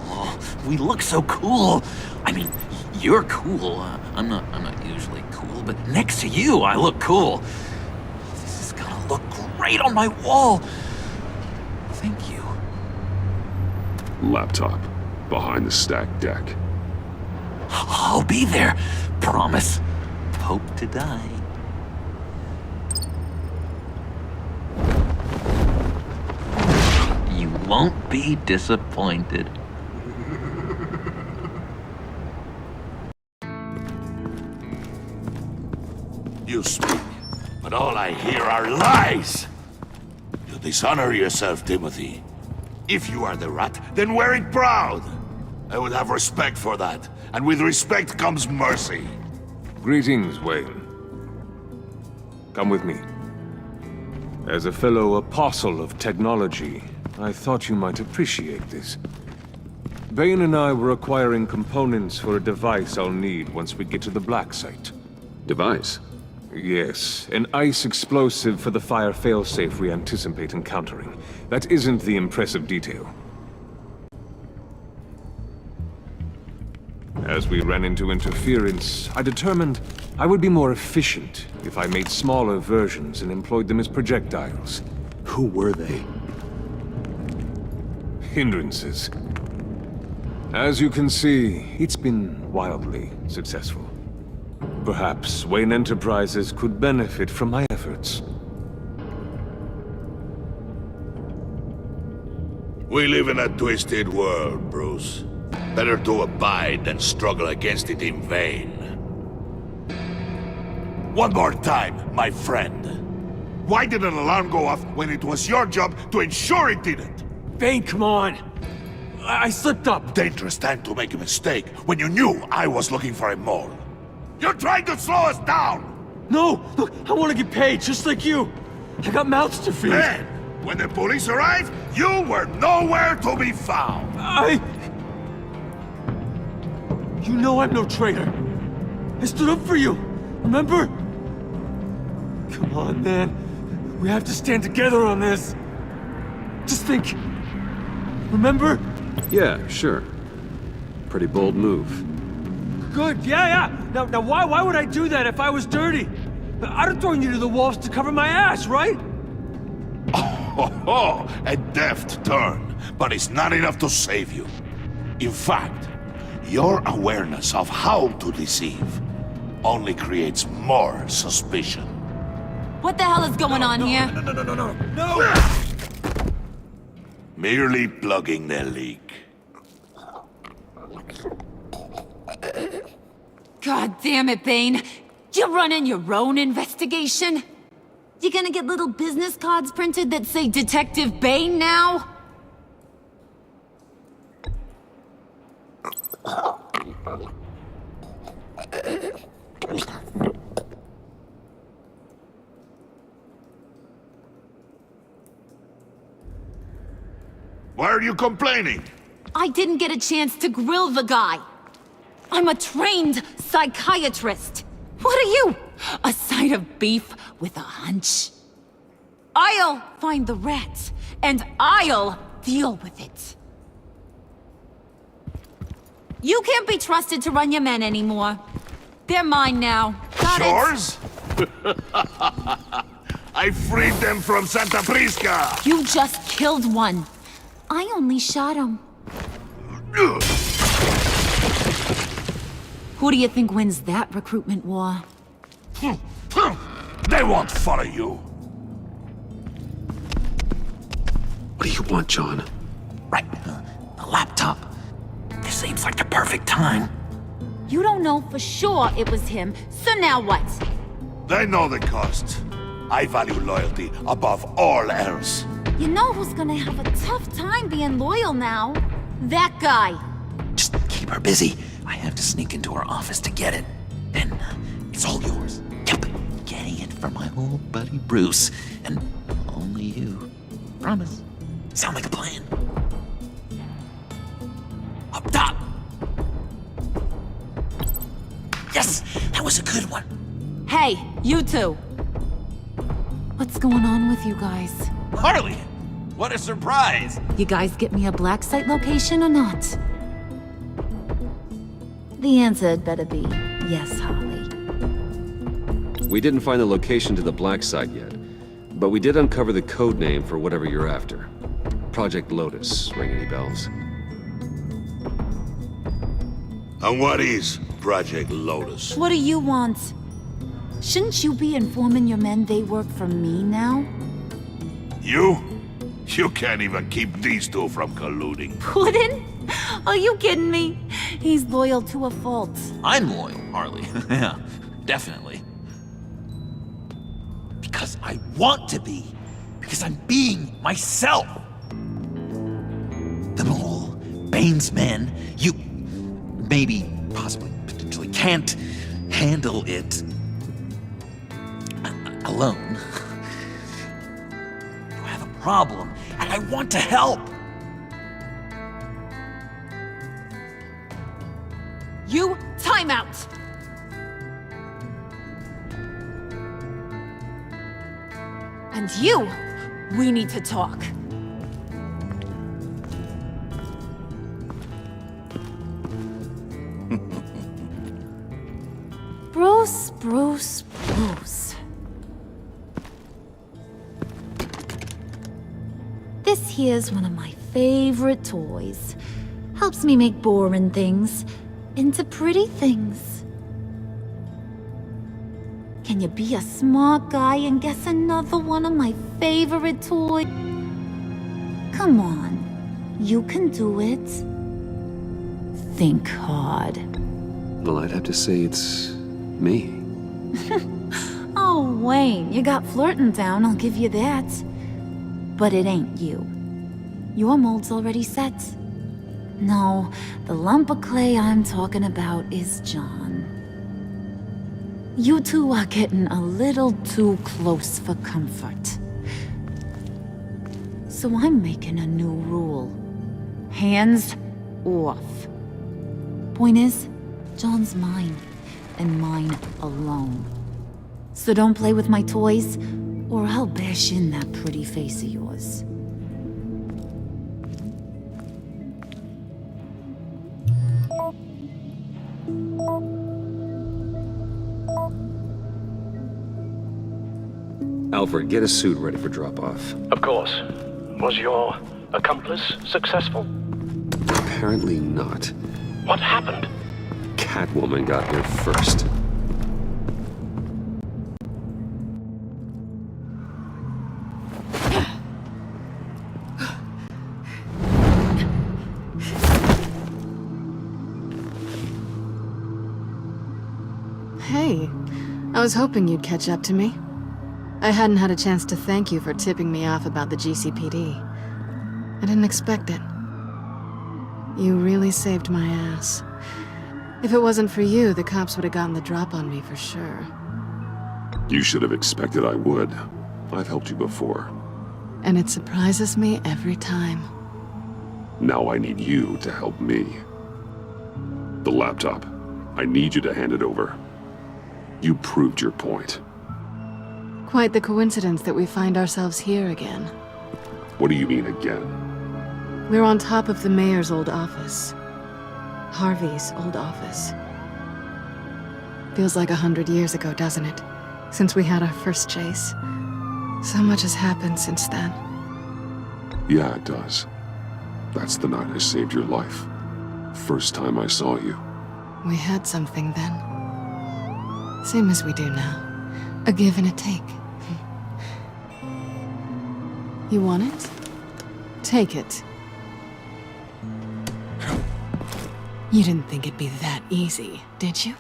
Oh, we look so cool. I mean, you're cool. I'm not usually cool, but next to you, I look cool. This is gonna look great on my wall. Thank you. Laptop. Behind the stacked deck. I'll be there. Promise. Hope to die. You won't be disappointed. You speak, but all I hear are lies! You dishonor yourself, Timothy. If you are the rat, then wear it proud! I would have respect for that, and with respect comes mercy. Greetings, Wayne. Come with me. As a fellow apostle of technology, I thought you might appreciate this. Bane and I were acquiring components for a device I'll need once we get to the Black Site. Device? Yes, an ice explosive for the fire failsafe we anticipate encountering. That isn't the impressive detail. As we ran into interference, I determined I would be more efficient if I made smaller versions and employed them as projectiles. Who were they? Hindrances. As you can see, it's been wildly successful. Perhaps Wayne Enterprises could benefit from my efforts. We live in a twisted world, Bruce. Better to abide than struggle against it in vain. One more time, my friend. Why did an alarm go off when it was your job to ensure it didn't? Bane, come on! I slipped up! Dangerous time to make a mistake when you knew I was looking for a mole. You're trying to slow us down! No! Look, I want to get paid, just like you! I got mouths to feed! Then, when the police arrived, you were nowhere to be found! You know I'm no traitor! I stood up for you! Remember? Come on, man. We have to stand together on this! Just think... Remember? Yeah, sure. Pretty bold move. Good, yeah. Now why would I do that if I was dirty? I'd have thrown you to the wolves to cover my ass, right? Oh, a deft turn, but it's not enough to save you. In fact, your awareness of how to deceive only creates more suspicion. What the hell is going on here? No! Merely plugging the leak. God damn it, Bane. You running your own investigation? You gonna get little business cards printed that say Detective Bane now? Why are you complaining? I didn't get a chance to grill the guy. I'm a trained psychiatrist. What are you? A side of beef with a hunch? I'll find the rat, and I'll deal with it. You can't be trusted to run your men anymore. They're mine now. Got Yours? I freed them from Santa Prisca! You just killed one. I only shot him. Who do you think wins that recruitment war? They won't follow you. What do you want, John? Right, the laptop. This seems like the perfect time. You don't know for sure it was him, so now what? They know the cost. I value loyalty above all else. You know who's gonna have a tough time being loyal now? That guy. Just keep her busy. I have to sneak into her office to get it. Then it's all yours. Yep, getting it from my old buddy Bruce, and only you. Promise. Sound like a plan? Up top! Yes! That was a good one! Hey, you two. What's going on with you guys? Harley! What a surprise! You guys get me a black site location or not? The answer had better be yes, Harley. We didn't find the location to the black site yet, but we did uncover the code name for whatever you're after. Project Lotus. Ring any bells? And what is Project Lotus? What do you want? Shouldn't you be informing your men they work for me now? You? You can't even keep these two from colluding. Puddin'? Are you kidding me? He's loyal to a fault. I'm loyal, Harley. Yeah, definitely. Because I want to be. Because I'm being myself. The mole, Bane's men, you maybe, possibly, potentially can't handle it alone. You have a problem, and I want to help. You, time out! And you, we need to talk. Bruce. This here's one of my favorite toys. Helps me make boring things into pretty things. Can you be a smart guy and guess another one of my favorite toys? Come on, you can do it. Think hard. Well, I'd have to say it's me. Oh, Wayne, you got flirting down, I'll give you that. But it ain't you. Your mold's already set. No, the lump of clay I'm talking about is John. You two are getting a little too close for comfort. So I'm making a new rule. Hands off. Point is, John's mine, and mine alone. So don't play with my toys, or I'll bash in that pretty face of yours. Alfred, get a suit ready for drop-off. Of course. Was your accomplice successful? Apparently not. What happened? Catwoman got here first. Hey, I was hoping you'd catch up to me. I hadn't had a chance to thank you for tipping me off about the GCPD. I didn't expect it. You really saved my ass. If it wasn't for you, the cops would have gotten the drop on me for sure. You should have expected I would. I've helped you before. And it surprises me every time. Now I need you to help me. The laptop. I need you to hand it over. You proved your point. Quite the coincidence that we find ourselves here again. What do you mean again? We're on top of the mayor's old office. Harvey's old office. Feels like 100 years ago, doesn't it? Since we had our first chase. So much has happened since then. Yeah, it does. That's the night I saved your life. First time I saw you. We had something then. Same as we do now. A give and a take. You want it? Take it. You didn't think it'd be that easy, did you?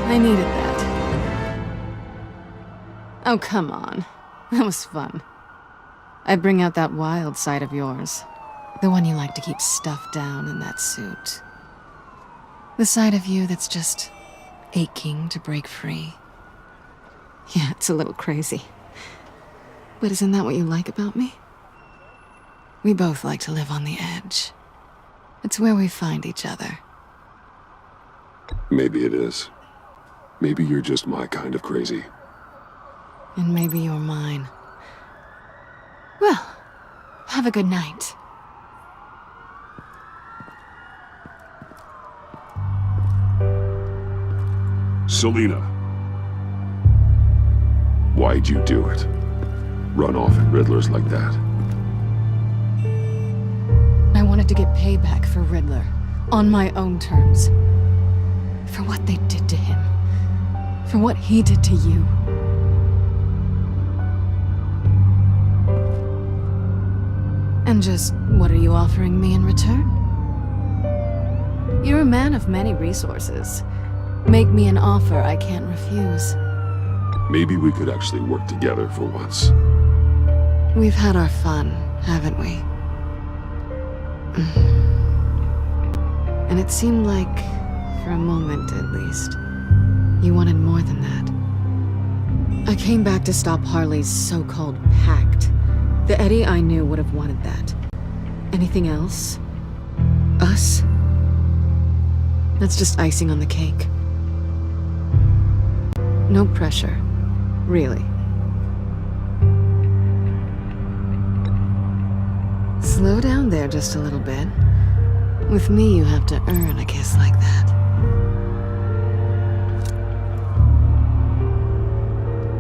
I needed that. Oh, come on. That was fun. I bring out that wild side of yours. The one you like to keep stuffed down in that suit. The side of you that's just aching to break free. Yeah, it's a little crazy. But isn't that what you like about me? We both like to live on the edge. It's where we find each other. Maybe it is. Maybe you're just my kind of crazy. And maybe you're mine. Well, have a good night. Selina. Why'd you do it? Run off at Riddlers like that? I wanted to get payback for Riddler. On my own terms. For what they did to him. For what he did to you. And just what are you offering me in return? You're a man of many resources. Make me an offer I can't refuse. Maybe we could actually work together for once. We've had our fun, haven't we? And it seemed like, for a moment at least, you wanted more than that. I came back to stop Harley's so-called pact. The Eddie I knew would have wanted that. Anything else? Us? That's just icing on the cake. No pressure. Really. Slow down there just a little bit. With me, you have to earn a kiss like that.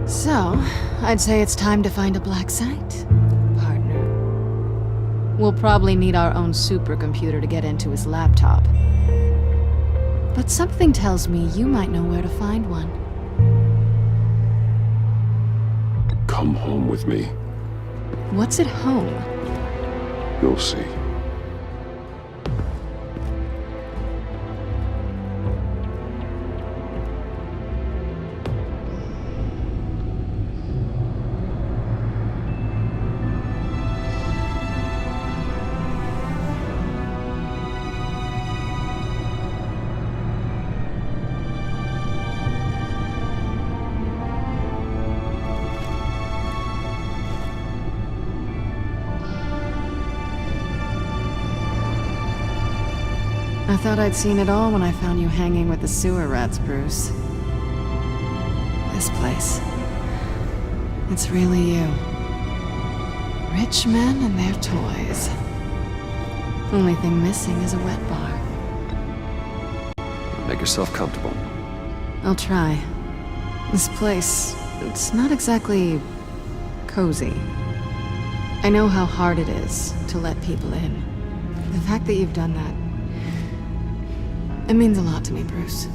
So, I'd say it's time to find a black site, partner. We'll probably need our own supercomputer to get into his laptop. But something tells me you might know where to find one. Come home with me. What's at home? You'll see. I thought I'd seen it all when I found you hanging with the sewer rats, Bruce. This place. It's really you. Rich men and their toys. Only thing missing is a wet bar. Make yourself comfortable. I'll try. This place, it's not exactly cozy. I know how hard it is to let people in. The fact that you've done that, it means a lot to me, Bruce.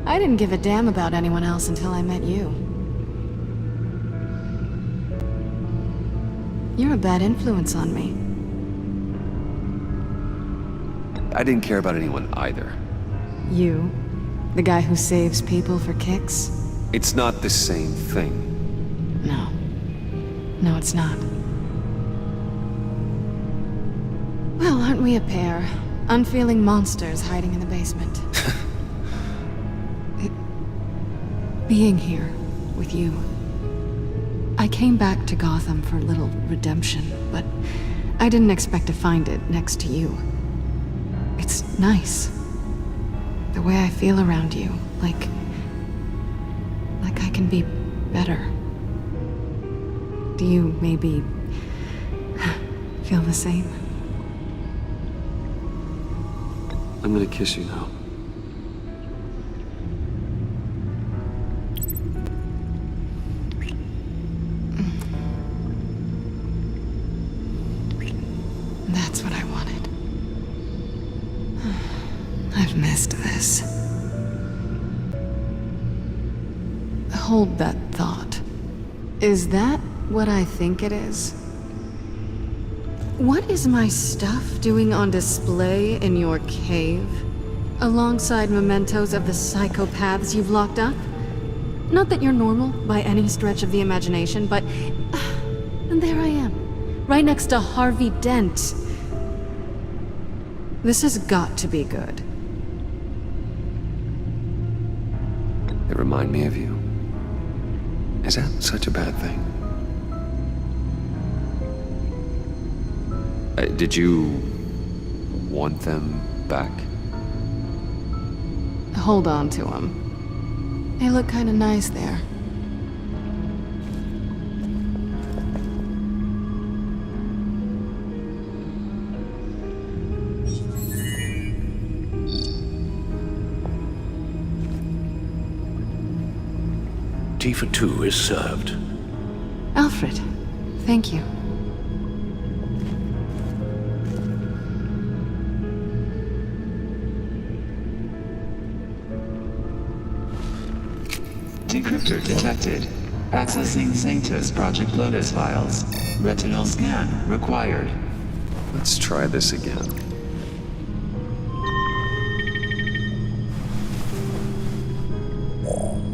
I didn't give a damn about anyone else until I met you. You're a bad influence on me. I didn't care about anyone either. You? The guy who saves people for kicks? It's not the same thing. No. No, it's not. Well, aren't we a pair? Unfeeling monsters hiding in the basement. Being here with you. I came back to Gotham for a little redemption, but I didn't expect to find it next to you. It's nice. The way I feel around you, like I can be better. Do you maybe feel the same? I'm gonna kiss you now. That's what I wanted. I've missed this. Hold that thought. Is that what I think it is? What is my stuff doing on display in your cave? Alongside mementos of the psychopaths you've locked up? Not that you're normal by any stretch of the imagination, but... and there I am, right next to Harvey Dent. This has got to be good. They remind me of you. Is that such a bad thing? Did you want them back? Hold on to them. They look kind of nice there. Tea for two is served. Alfred, thank you. Decryptor detected. Accessing Sanctus Project Lotus files. Retinal scan required. Let's try this again.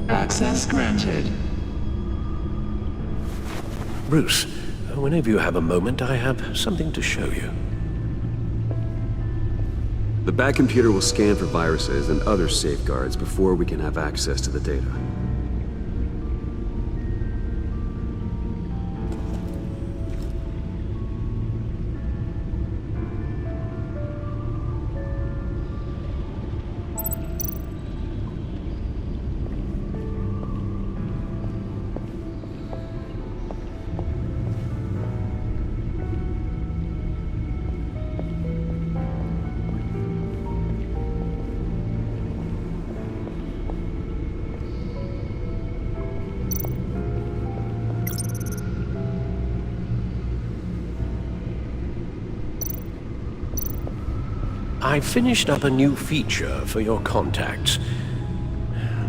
Access granted. Bruce, whenever you have a moment, I have something to show you. The back computer will scan for viruses and other safeguards before we can have access to the data. I finished up a new feature for your contacts.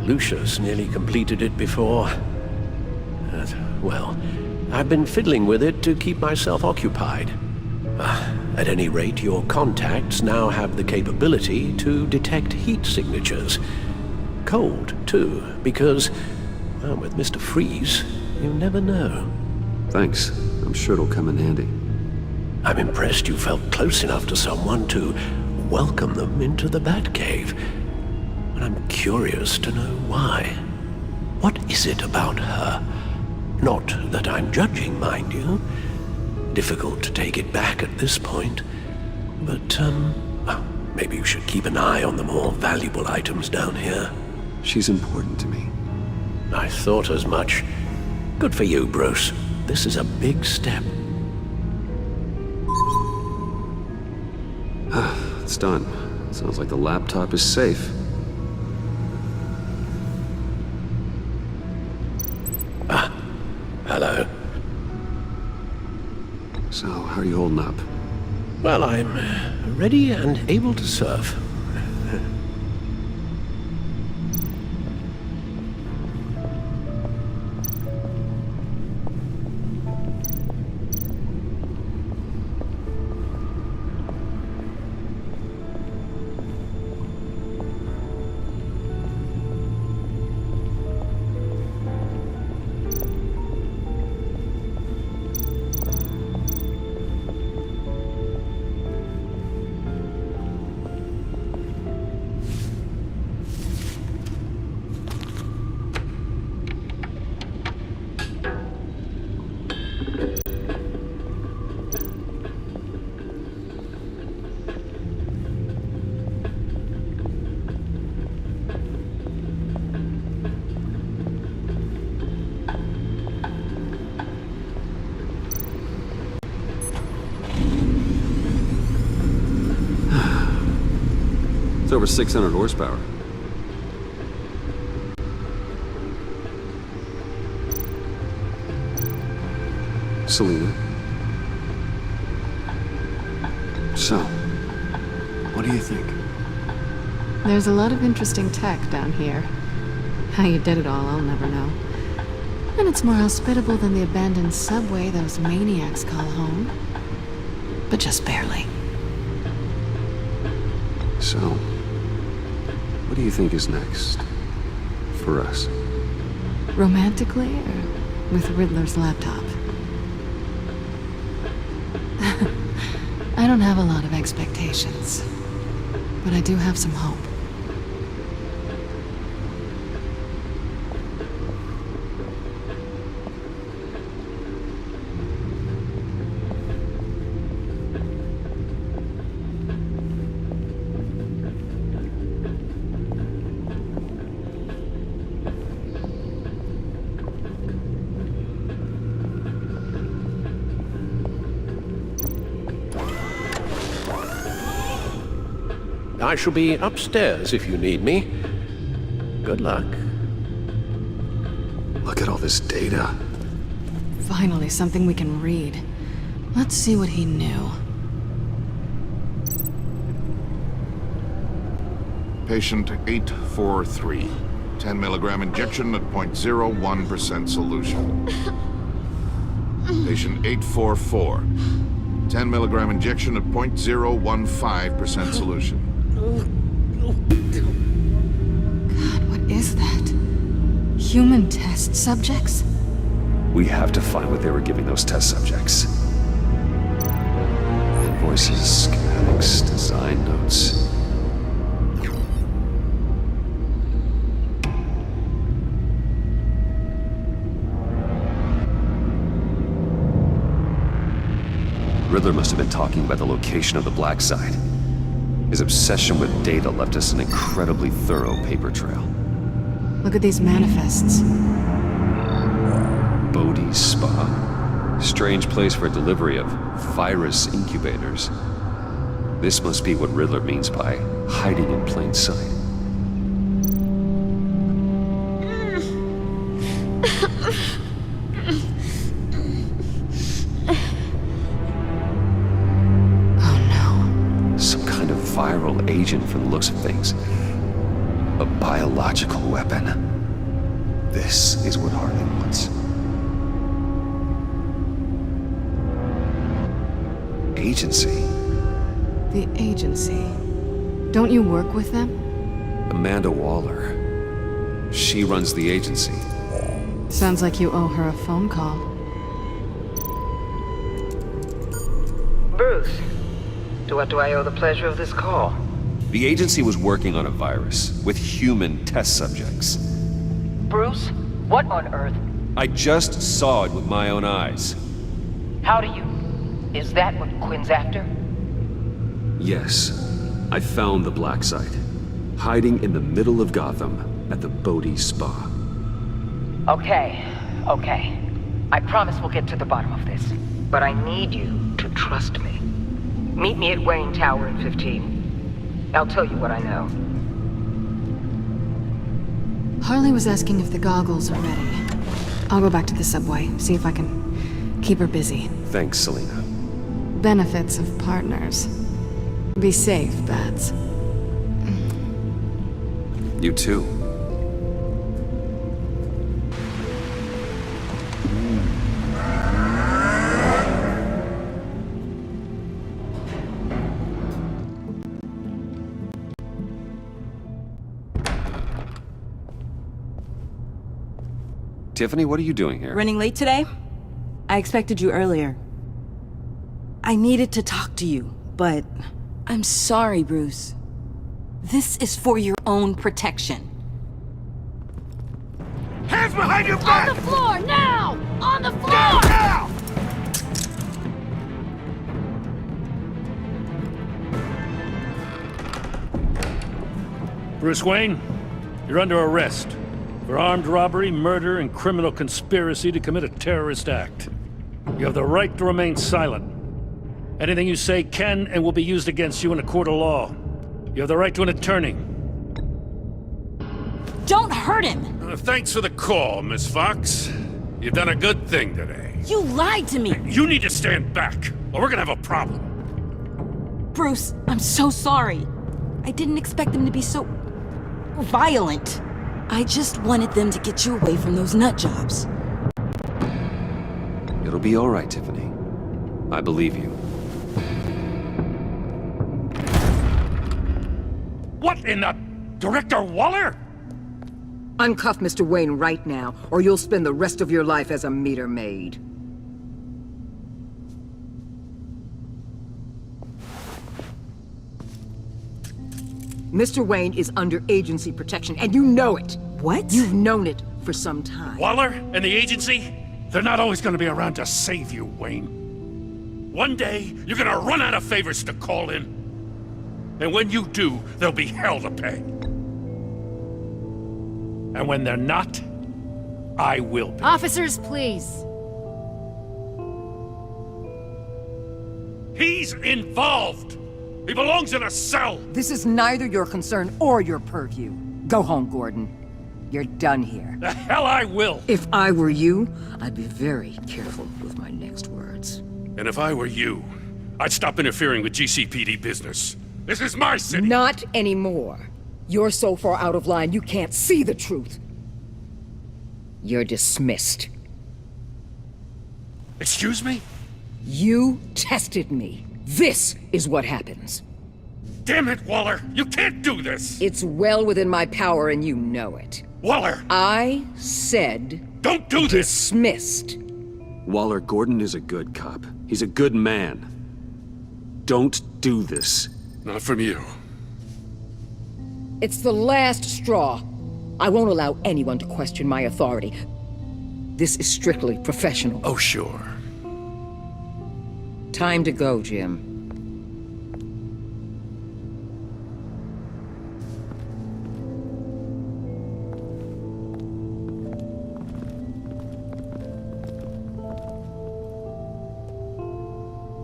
Lucius nearly completed it before. Well, I've been fiddling with it to keep myself occupied. At any rate, your contacts now have the capability to detect heat signatures. Cold, too, because, well, with Mr. Freeze, you never know. Thanks. I'm sure it'll come in handy. I'm impressed you felt close enough to someone to welcome them into the Batcave. But I'm curious to know why. What is it about her? Not that I'm judging, mind you. Difficult to take it back at this point. But, maybe you should keep an eye on the more valuable items down here. She's important to me. I thought as much. Good for you, Bruce. This is a big step. It's done. Sounds like the laptop is safe. Hello. So, how are you holding up? Well, I'm ready and able to serve. over 600 horsepower. Selina. So, what do you think? There's a lot of interesting tech down here. How you did it all, I'll never know. And it's more hospitable than the abandoned subway those maniacs call home. But just barely. So, what do you think is next? For us? Romantically, or with Riddler's laptop? I don't have a lot of expectations. But I do have some hope. I shall be upstairs if you need me. Good luck. Look at all this data. Finally, something we can read. Let's see what he knew. Patient 843. 10 milligram injection at 0.01% solution. Patient 844. 10 milligram injection at 0.015% solution. God, what is that? Human test subjects? We have to find what they were giving those test subjects. Invoices, schematics, design notes. Riddler must have been talking about the location of the Black Site. His obsession with data left us an incredibly thorough paper trail. Look at these manifests. Bodhi's Spa. Strange place for delivery of virus incubators. This must be what Riddler means by hiding in plain sight. Viral agent from the looks of things. A biological weapon. This is what Harley wants. Agency. The agency. Don't you work with them? Amanda Waller. She runs the agency. Sounds like you owe her a phone call. Bruce. To what do I owe the pleasure of this call? The agency was working on a virus with human test subjects. Bruce? What on earth? I just saw it with my own eyes. How do you? Is that what Quinn's after? Yes. I found the Black Site. Hiding in the middle of Gotham at the Bodhi Spa. Okay. I promise we'll get to the bottom of this. But I need you to trust me. Meet me at Wayne Tower in 15. I'll tell you what I know. Harley was asking if the goggles are ready. I'll go back to the subway, see if I can keep her busy. Thanks, Selina. Benefits of partners. Be safe, Bats. You too. Tiffany, what are you doing here? Running late today? I expected you earlier. I needed to talk to you, but I'm sorry, Bruce. This is for your own protection. Hands behind your back! On the floor, now! On the floor! Now! Bruce Wayne, you're under arrest for armed robbery, murder, and criminal conspiracy to commit a terrorist act. You have the right to remain silent. Anything you say can and will be used against you in a court of law. You have the right to an attorney. Don't hurt him! Thanks for the call, Miss Fox. You've done a good thing today. You lied to me! You need to stand back, or we're gonna have a problem. Bruce, I'm so sorry. I didn't expect them to be so... violent. I just wanted them to get you away from those nut jobs. It'll be all right, Tiffany. I believe you. What in the... Director Waller? Uncuff Mr. Wayne right now, or you'll spend the rest of your life as a meter maid. Mr. Wayne is under agency protection, and you know it. What? You've known it for some time. Waller and the agency? They're not always gonna be around to save you, Wayne. One day, you're gonna run out of favors to call in. And when you do, there'll be hell to pay. And when they're not, I will be. Officers, please. He's involved! He belongs in a cell! This is neither your concern or your purview. Go home, Gordon. You're done here. The hell I will! If I were you, I'd be very careful with my next words. And if I were you, I'd stop interfering with GCPD business. This is my city! Not anymore. You're so far out of line, you can't see the truth. You're dismissed. Excuse me? You tested me. This is what happens. Damn it, Waller! You can't do this! It's well within my power and you know it. Waller! I said... Don't do this! Dismissed. Waller, Gordon is a good cop. He's a good man. Don't do this. Not from you. It's the last straw. I won't allow anyone to question my authority. This is strictly professional. Oh, sure. Time to go, Jim.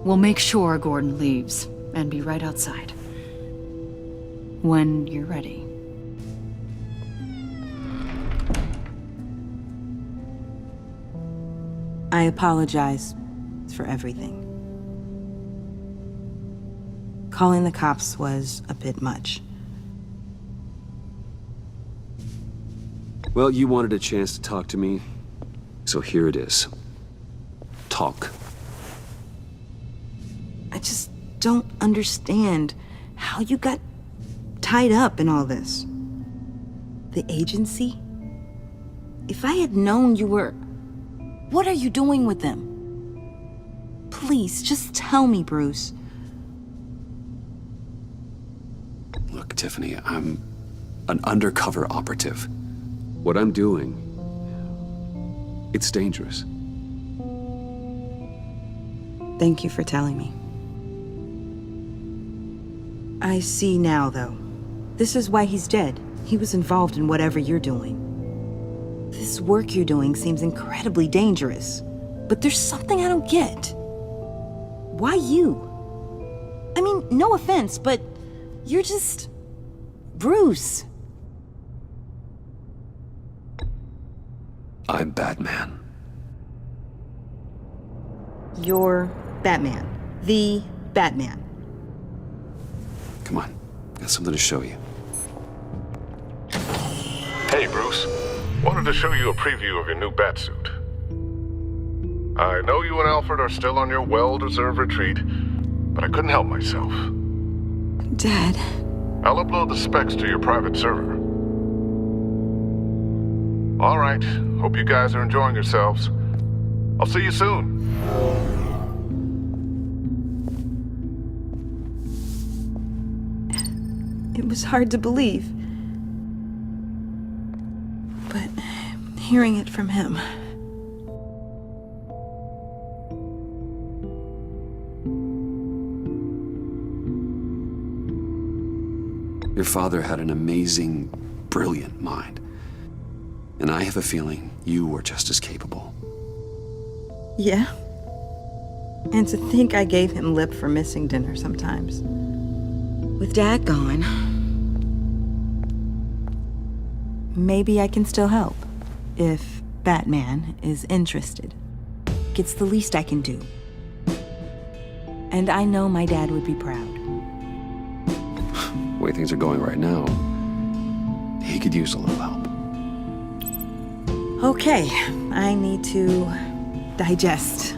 We'll make sure Gordon leaves, and be right outside. When you're ready. I apologize for everything. Calling the cops was a bit much. Well, you wanted a chance to talk to me, so here it is. Talk. I just don't understand how you got tied up in all this. The agency? If I had known you were... What are you doing with them? Please, just tell me, Bruce. Look, Tiffany, I'm an undercover operative. What I'm doing, it's dangerous. Thank you for telling me. I see now, though. This is why he's dead. He was involved in whatever you're doing. This work you're doing seems incredibly dangerous. But there's something I don't get. Why you? I mean, no offense, but you're just... Bruce. I'm Batman. You're Batman. The Batman. Come on, got something to show you. Hey, Bruce. Wanted to show you a preview of your new Batsuit. I know you and Alfred are still on your well-deserved retreat, but I couldn't help myself. Dad. I'll upload the specs to your private server. All right. Hope you guys are enjoying yourselves. I'll see you soon. It was hard to believe. But hearing it from him... Your father had an amazing, brilliant mind. And I have a feeling you were just as capable. Yeah. And to think I gave him lip for missing dinner sometimes. With Dad gone, maybe I can still help. If Batman is interested. It's the least I can do. And I know my dad would be proud. The way things are going right now, he could use a little help. Okay, I need to digest.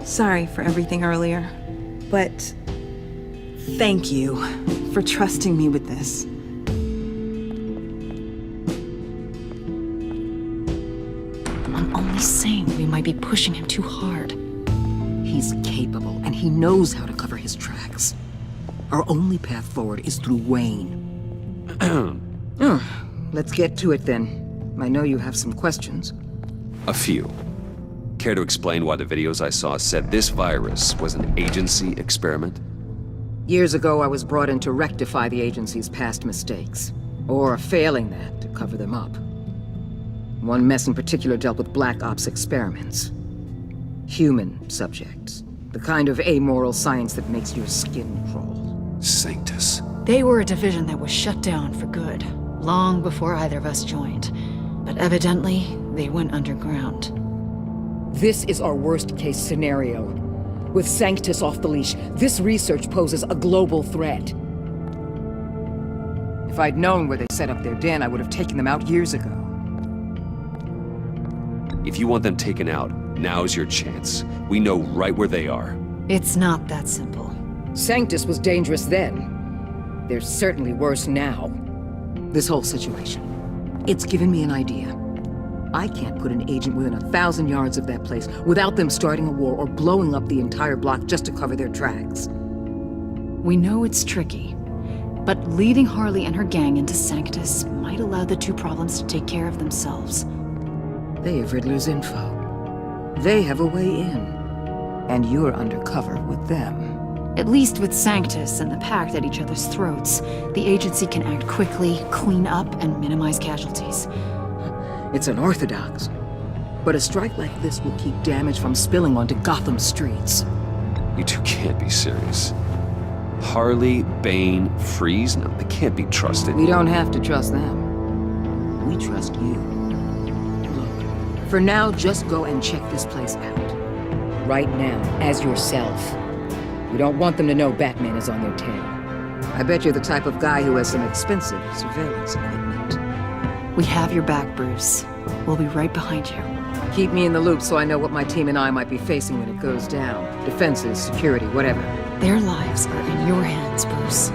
Sorry for everything earlier, but thank you for trusting me with this. I'm only saying we might be pushing him too hard. He's capable, and he knows how to cover his tracks. Our only path forward is through Wayne. Let's get to it then. I know you have some questions. A few. Care to explain why the videos I saw said this virus was an agency experiment? Years ago, I was brought in to rectify the agency's past mistakes. Or failing that, to cover them up. One mess in particular dealt with Black Ops experiments. Human subjects. The kind of amoral science that makes your skin crawl. Sanctus. They were a division that was shut down for good, long before either of us joined. But evidently, they went underground. This is our worst-case scenario. With Sanctus off the leash, this research poses a global threat. If I'd known where they set up their den, I would have taken them out years ago. If you want them taken out, now's your chance. We know right where they are. It's not that simple. Sanctus was dangerous then. They're certainly worse now. This whole situation, it's given me an idea. I can't put an agent within 1,000 yards of that place without them starting a war or blowing up the entire block just to cover their tracks. We know it's tricky, but leading Harley and her gang into Sanctus might allow the two problems to take care of themselves. They have Riddler's info. They have a way in. And you're undercover with them. At least with Sanctus and the Pact at each other's throats, the agency can act quickly, clean up, and minimize casualties. It's unorthodox, but a strike like this will keep damage from spilling onto Gotham streets. You two can't be serious. Harley, Bane, Freeze? No, they can't be trusted. We don't have to trust them. We trust you. Look, for now, just go and check this place out. Right now, as yourself. We don't want them to know Batman is on their tail. I bet you're the type of guy who has some expensive surveillance equipment. We have your back, Bruce. We'll be right behind you. Keep me in the loop so I know what my team and I might be facing when it goes down. Defenses, security, whatever. Their lives are in your hands, Bruce.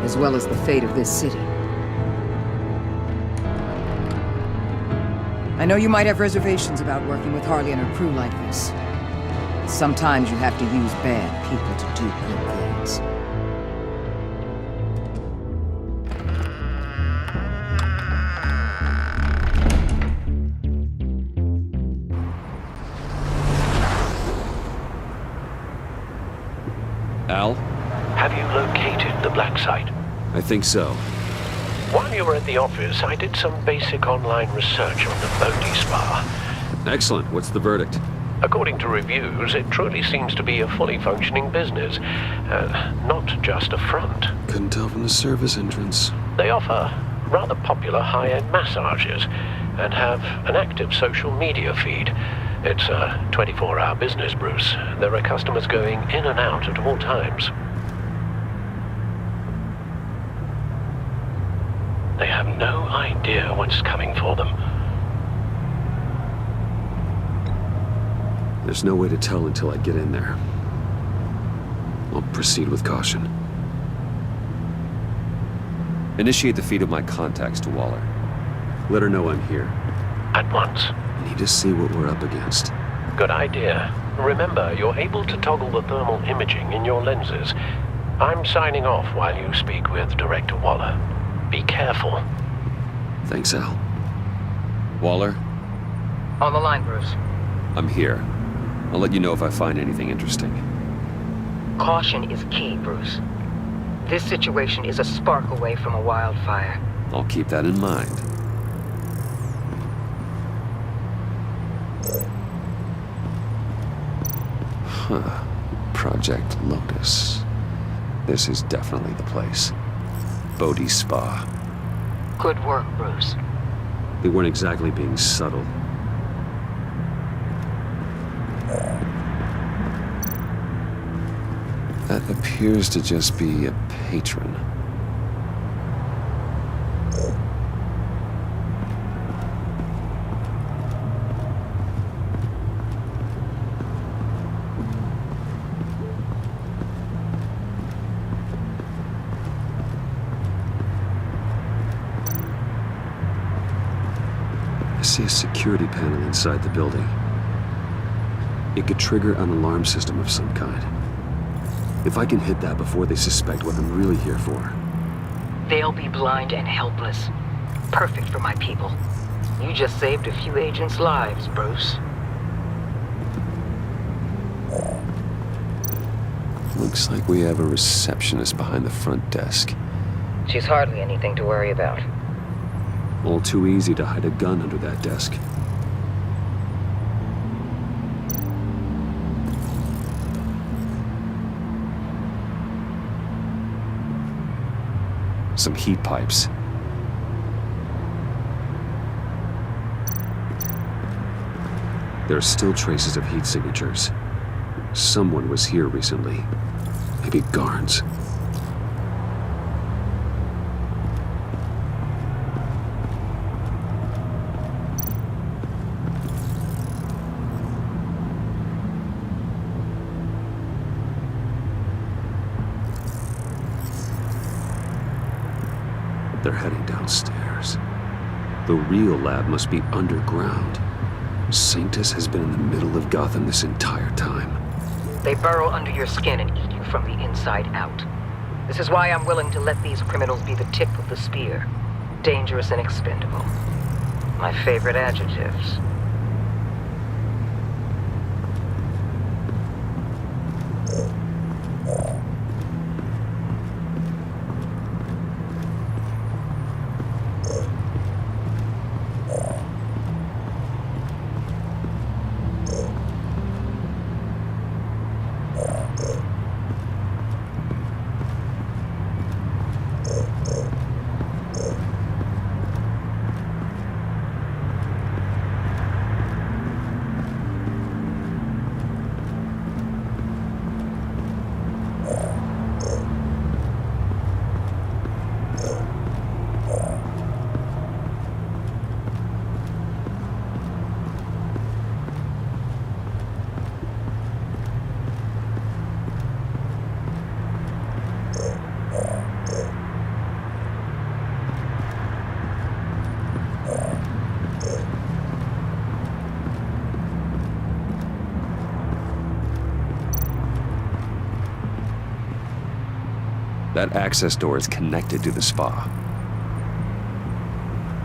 As well as the fate of this city. I know you might have reservations about working with Harley and her crew like this. Sometimes you have to use bad people to do good things. Al? Have you located the black site? I think so. While you were at the office, I did some basic online research on the Bodhi Spa. Excellent. What's the verdict? According to reviews, it truly seems to be a fully functioning business, not just a front. Couldn't tell from the service entrance. They offer rather popular high-end massages and have an active social media feed. It's a 24-hour business, Bruce. There are customers going in and out at all times. They have no idea what's coming for them. There's no way to tell until I get in there. I'll proceed with caution. Initiate the feed of my contacts to Waller. Let her know I'm here. At once. I need to see what we're up against. Good idea. Remember, you're able to toggle the thermal imaging in your lenses. I'm signing off while you speak with Director Waller. Be careful. Thanks, Al. Waller? On the line, Bruce. I'm here. I'll let you know if I find anything interesting. Caution is key, Bruce. This situation is a spark away from a wildfire. I'll keep that in mind. Huh. Project Lotus. This is definitely the place. Bodhi's Spa. Good work, Bruce. They weren't exactly being subtle. That appears to just be a patron. I see a security panel inside the building. It could trigger an alarm system of some kind. If I can hit that before they suspect what I'm really here for. They'll be blind and helpless. Perfect for my people. You just saved a few agents' lives, Bruce. Looks like we have a receptionist behind the front desk. She's hardly anything to worry about. All too easy to hide a gun under that desk. Some heat pipes. There are still traces of heat signatures. Someone was here recently. Maybe guards. They're heading downstairs. The real lab must be underground. Sanctus has been in the middle of Gotham this entire time. They burrow under your skin and eat you from the inside out. This is why I'm willing to let these criminals be the tip of the spear. Dangerous and expendable. My favorite adjectives. That access door is connected to the spa.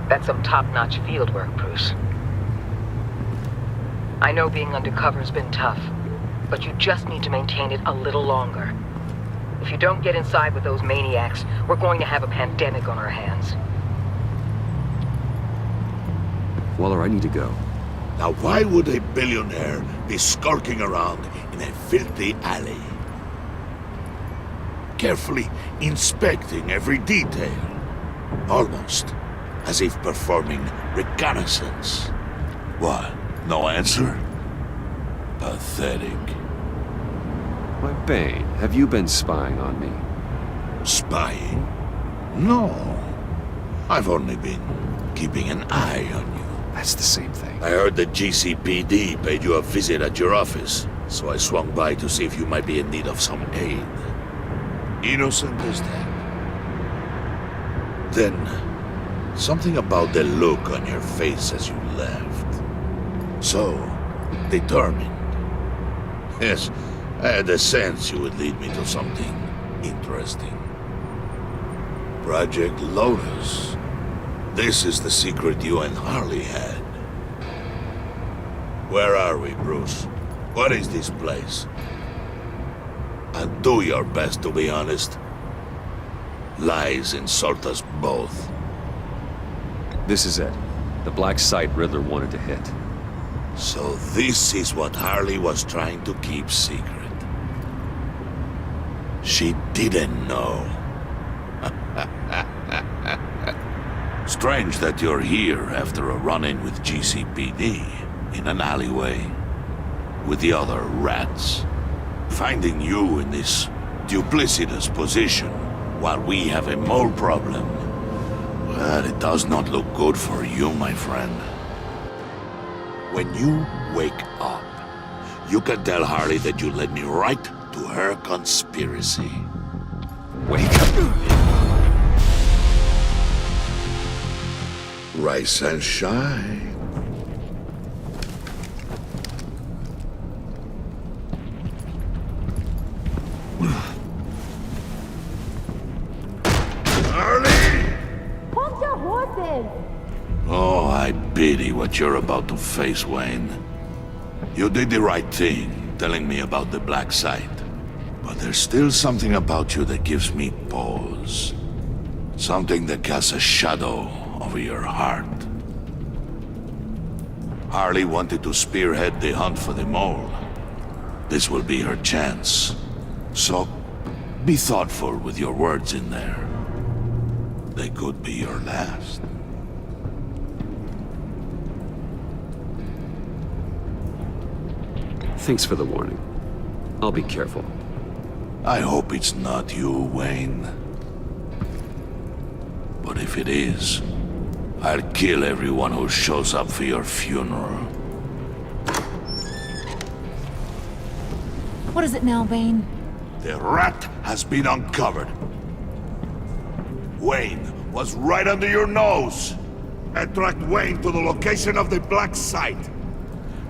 That's some top-notch field work, Bruce. I know being undercover's been tough, but you just need to maintain it a little longer. If you don't get inside with those maniacs, we're going to have a pandemic on our hands. Waller, I need to go. Now why would a billionaire be skulking around in a filthy alley? Carefully inspecting every detail. Almost as if performing reconnaissance. What? No answer? Pathetic. My Bane, have you been spying on me? Spying? No. I've only been keeping an eye on you. That's the same thing. I heard the GCPD paid you a visit at your office, so I swung by to see if you might be in need of some aid. Innocent as that. Then, something about the look on your face as you left. So, determined. Yes, I had a sense you would lead me to something interesting. Project Lotus. This is the secret you and Harley had. Where are we, Bruce? What is this place? And do your best to be honest. Lies insult us both. This is it. The black site Riddler wanted to hit. So this is what Harley was trying to keep secret. She didn't know. Strange that you're here after a run-in with GCPD in an alleyway with the other rats. Finding you in this duplicitous position while we have a mole problem, well, it does not look good for you, my friend. When you wake up, you can tell Harley that you led me right to her conspiracy. Wake up! Rise and shine. Hold your horses! Oh, I pity what you're about to face, Wayne. You did the right thing, telling me about the black site. But there's still something about you that gives me pause. Something that casts a shadow over your heart. Harley wanted to spearhead the hunt for the mole. This will be her chance. So, be thoughtful with your words in there. They could be your last. Thanks for the warning. I'll be careful. I hope it's not you, Wayne. But if it is, I'll kill everyone who shows up for your funeral. What is it now, Bane? The rat has been uncovered. Wayne was right under your nose. I tracked Wayne to the location of the black site.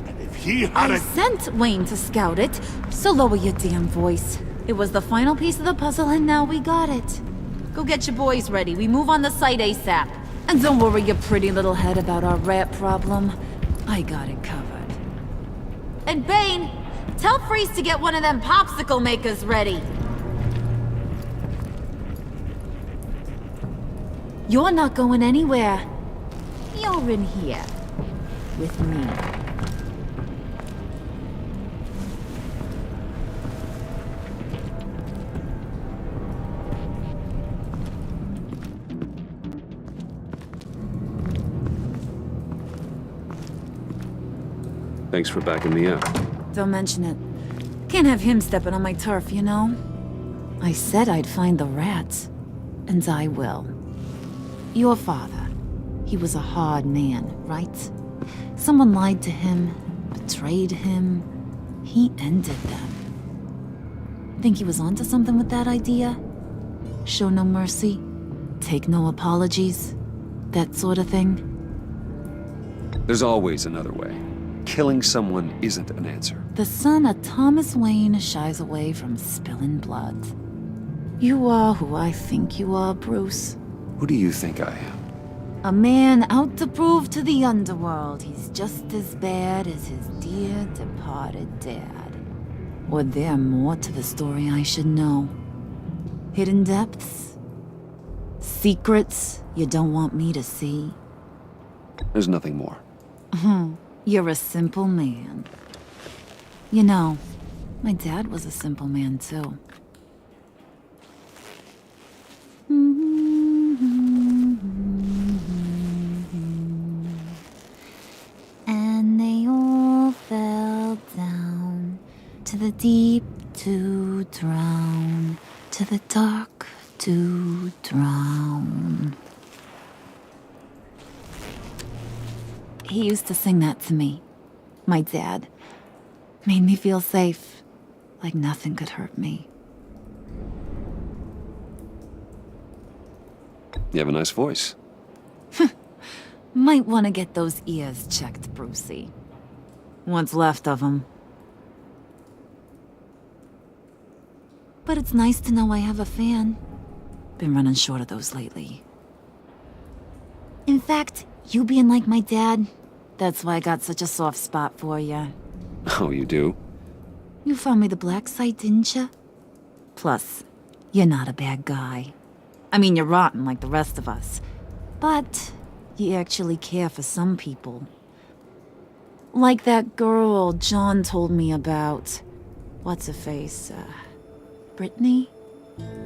And if he had I sent Wayne to scout it, so lower your damn voice. It was the final piece of the puzzle, and now we got it. Go get your boys ready. We move on the site ASAP. And don't worry your pretty little head about our rat problem. I got it covered. And Bane, tell Freeze to get one of them popsicle makers ready. You're not going anywhere. You're in here. With me. Thanks for backing me up. Don't mention it. Can't have him stepping on my turf, you know? I said I'd find the rats. And I will. Your father. He was a hard man, right? Someone lied to him, betrayed him. He ended them. Think he was onto something with that idea? Show no mercy? Take no apologies? That sort of thing? There's always another way. Killing someone isn't an answer. The son of Thomas Wayne shies away from spilling blood. You are who I think you are, Bruce. Who do you think I am? A man out to prove to the underworld he's just as bad as his dear departed dad. Or there more to the story I should know? Hidden depths? Secrets you don't want me to see? There's nothing more. You're a simple man. You know, my dad was a simple man too. And they all fell down to the deep to drown, to the dark to drown. He used to sing that to me. My dad. Made me feel safe. Like nothing could hurt me. You have a nice voice. Might want to get those ears checked, Brucey. What's left of them. But it's nice to know I have a fan. Been running short of those lately. In fact, you being like my dad, that's why I got such a soft spot for you. Oh, you do? You found me the black site, didn't you? Plus, you're not a bad guy. I mean, you're rotten like the rest of us. But you actually care for some people. Like that girl John told me about. What's her face? Brittany?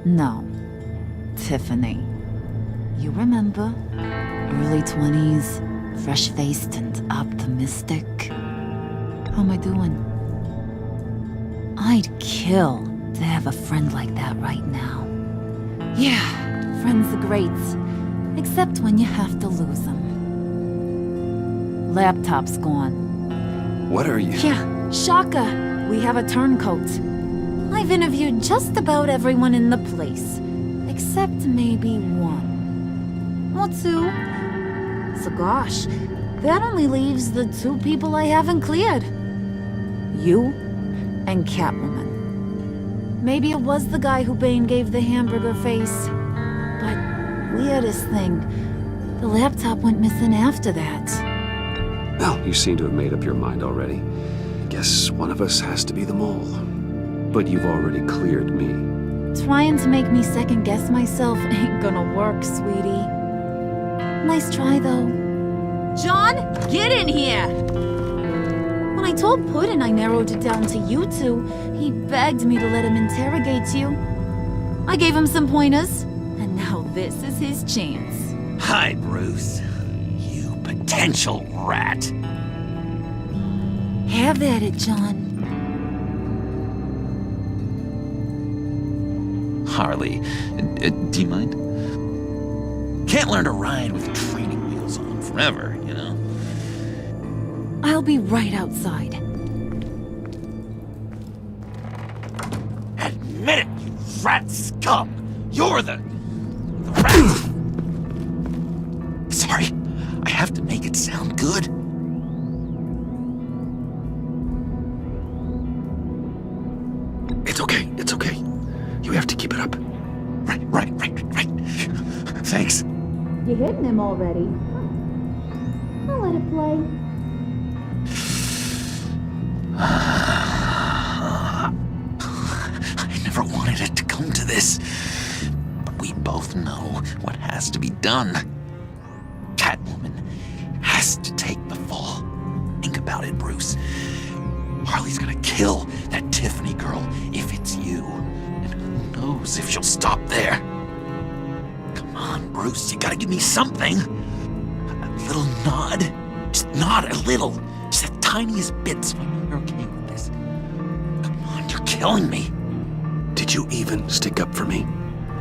No. Tiffany. You remember? Early 20s, fresh-faced and optimistic. How am I doing? I'd kill to have a friend like that right now. Yeah, friends are great. Except when you have to lose them. Laptop's gone. What are you... Yeah, shocker. We have a turncoat. I've interviewed just about everyone in the place. Except maybe one. Or two. So gosh, that only leaves the two people I haven't cleared. You and Catwoman. Maybe it was the guy who Bane gave the hamburger face. But weirdest thing, the laptop went missing after that. Well, you seem to have made up your mind already. Guess one of us has to be the mole. But you've already cleared me. Trying to make me second-guess myself ain't gonna work, sweetie. Nice try, though. John, get in here! When I told Puddin' I narrowed it down to you two, he begged me to let him interrogate you. I gave him some pointers, and now this is his chance. Hi, Bruce. You potential rat. Have at it, John. Harley, do you mind? Can't learn to ride with training wheels on forever, you know? I'll be right outside. Admit it, you rat scum! You're the rat! Sorry, I have to make it sound good. It's okay, it's okay. You have to keep it up. Right. Thanks. You hitting him already? I'll let it play. I never wanted it to come to this. But we both know what has to be done. Catwoman has to take the fall. Think about it, Bruce. Harley's gonna kill that Tiffany girl if it's you. And who knows if she'll stop there. Come on, Bruce, you gotta give me something. A little nod. Just nod a little. Just the tiniest bit so I know you're okay with this. Come on, you're killing me. Did you even stick up for me?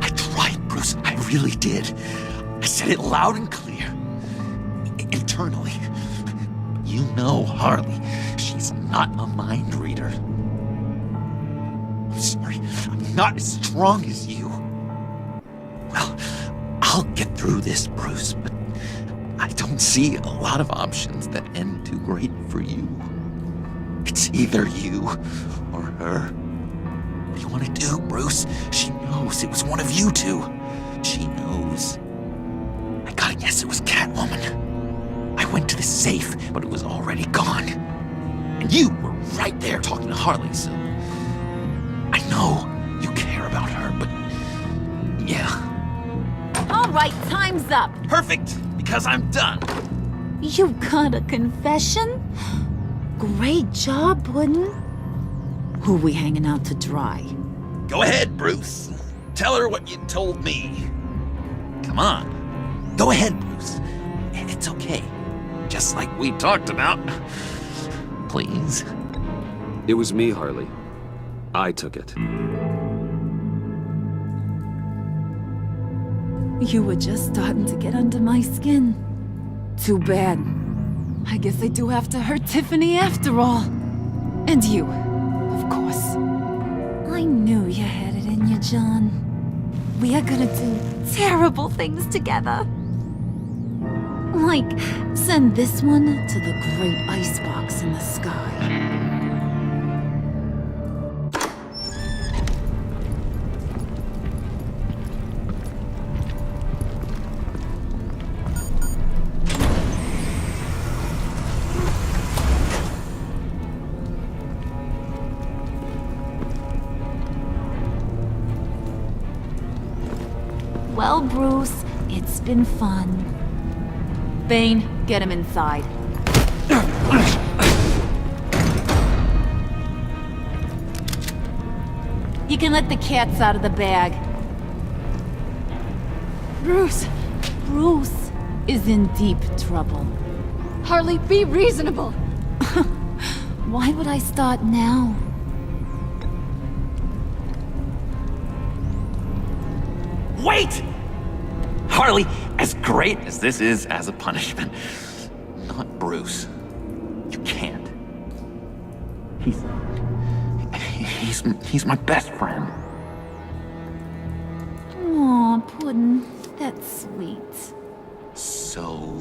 I tried, Bruce. I really did. I said it loud and clear. Internally. You know Harley. She's not a mind reader. I'm sorry. I'm not as strong as you. Well, I'll get through this, Bruce, but I don't see a lot of options that end too great for you. It's either you or her. What do you want to do, Bruce? She knows it was one of you two. She knows. I gotta guess it was Catwoman. I went to the safe, but it was already gone. And you were right there talking to Harley, so... I know you care about her, but... yeah. All right, time's up. Perfect, because I'm done. You got a confession? Great job, Puddin'. Who we hanging out to dry? Go ahead, Bruce. Tell her what you told me. Come on. Go ahead, Bruce. It's okay. Just like we talked about. Please. It was me, Harley. I took it. You were just starting to get under my skin. Too bad. I guess I do have to hurt Tiffany after all. And you, of course. I knew you had it in you, John. We are gonna do terrible things together. Like, send this one to the great icebox in the sky. Well, Bruce, it's been fun. Bane, get him inside. You can let the cats out of the bag. Bruce! Bruce is in deep trouble. Harley, be reasonable! Why would I start now? Wait! Harley, as great as this is as a punishment, not Bruce. You can't. He's my best friend. Aw, Puddin', that's sweet. So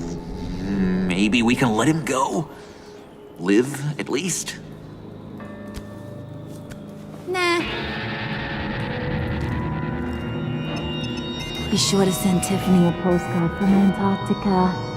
maybe we can let him go? Live, at least? Nah. Be sure to send Tiffany a postcard from Antarctica.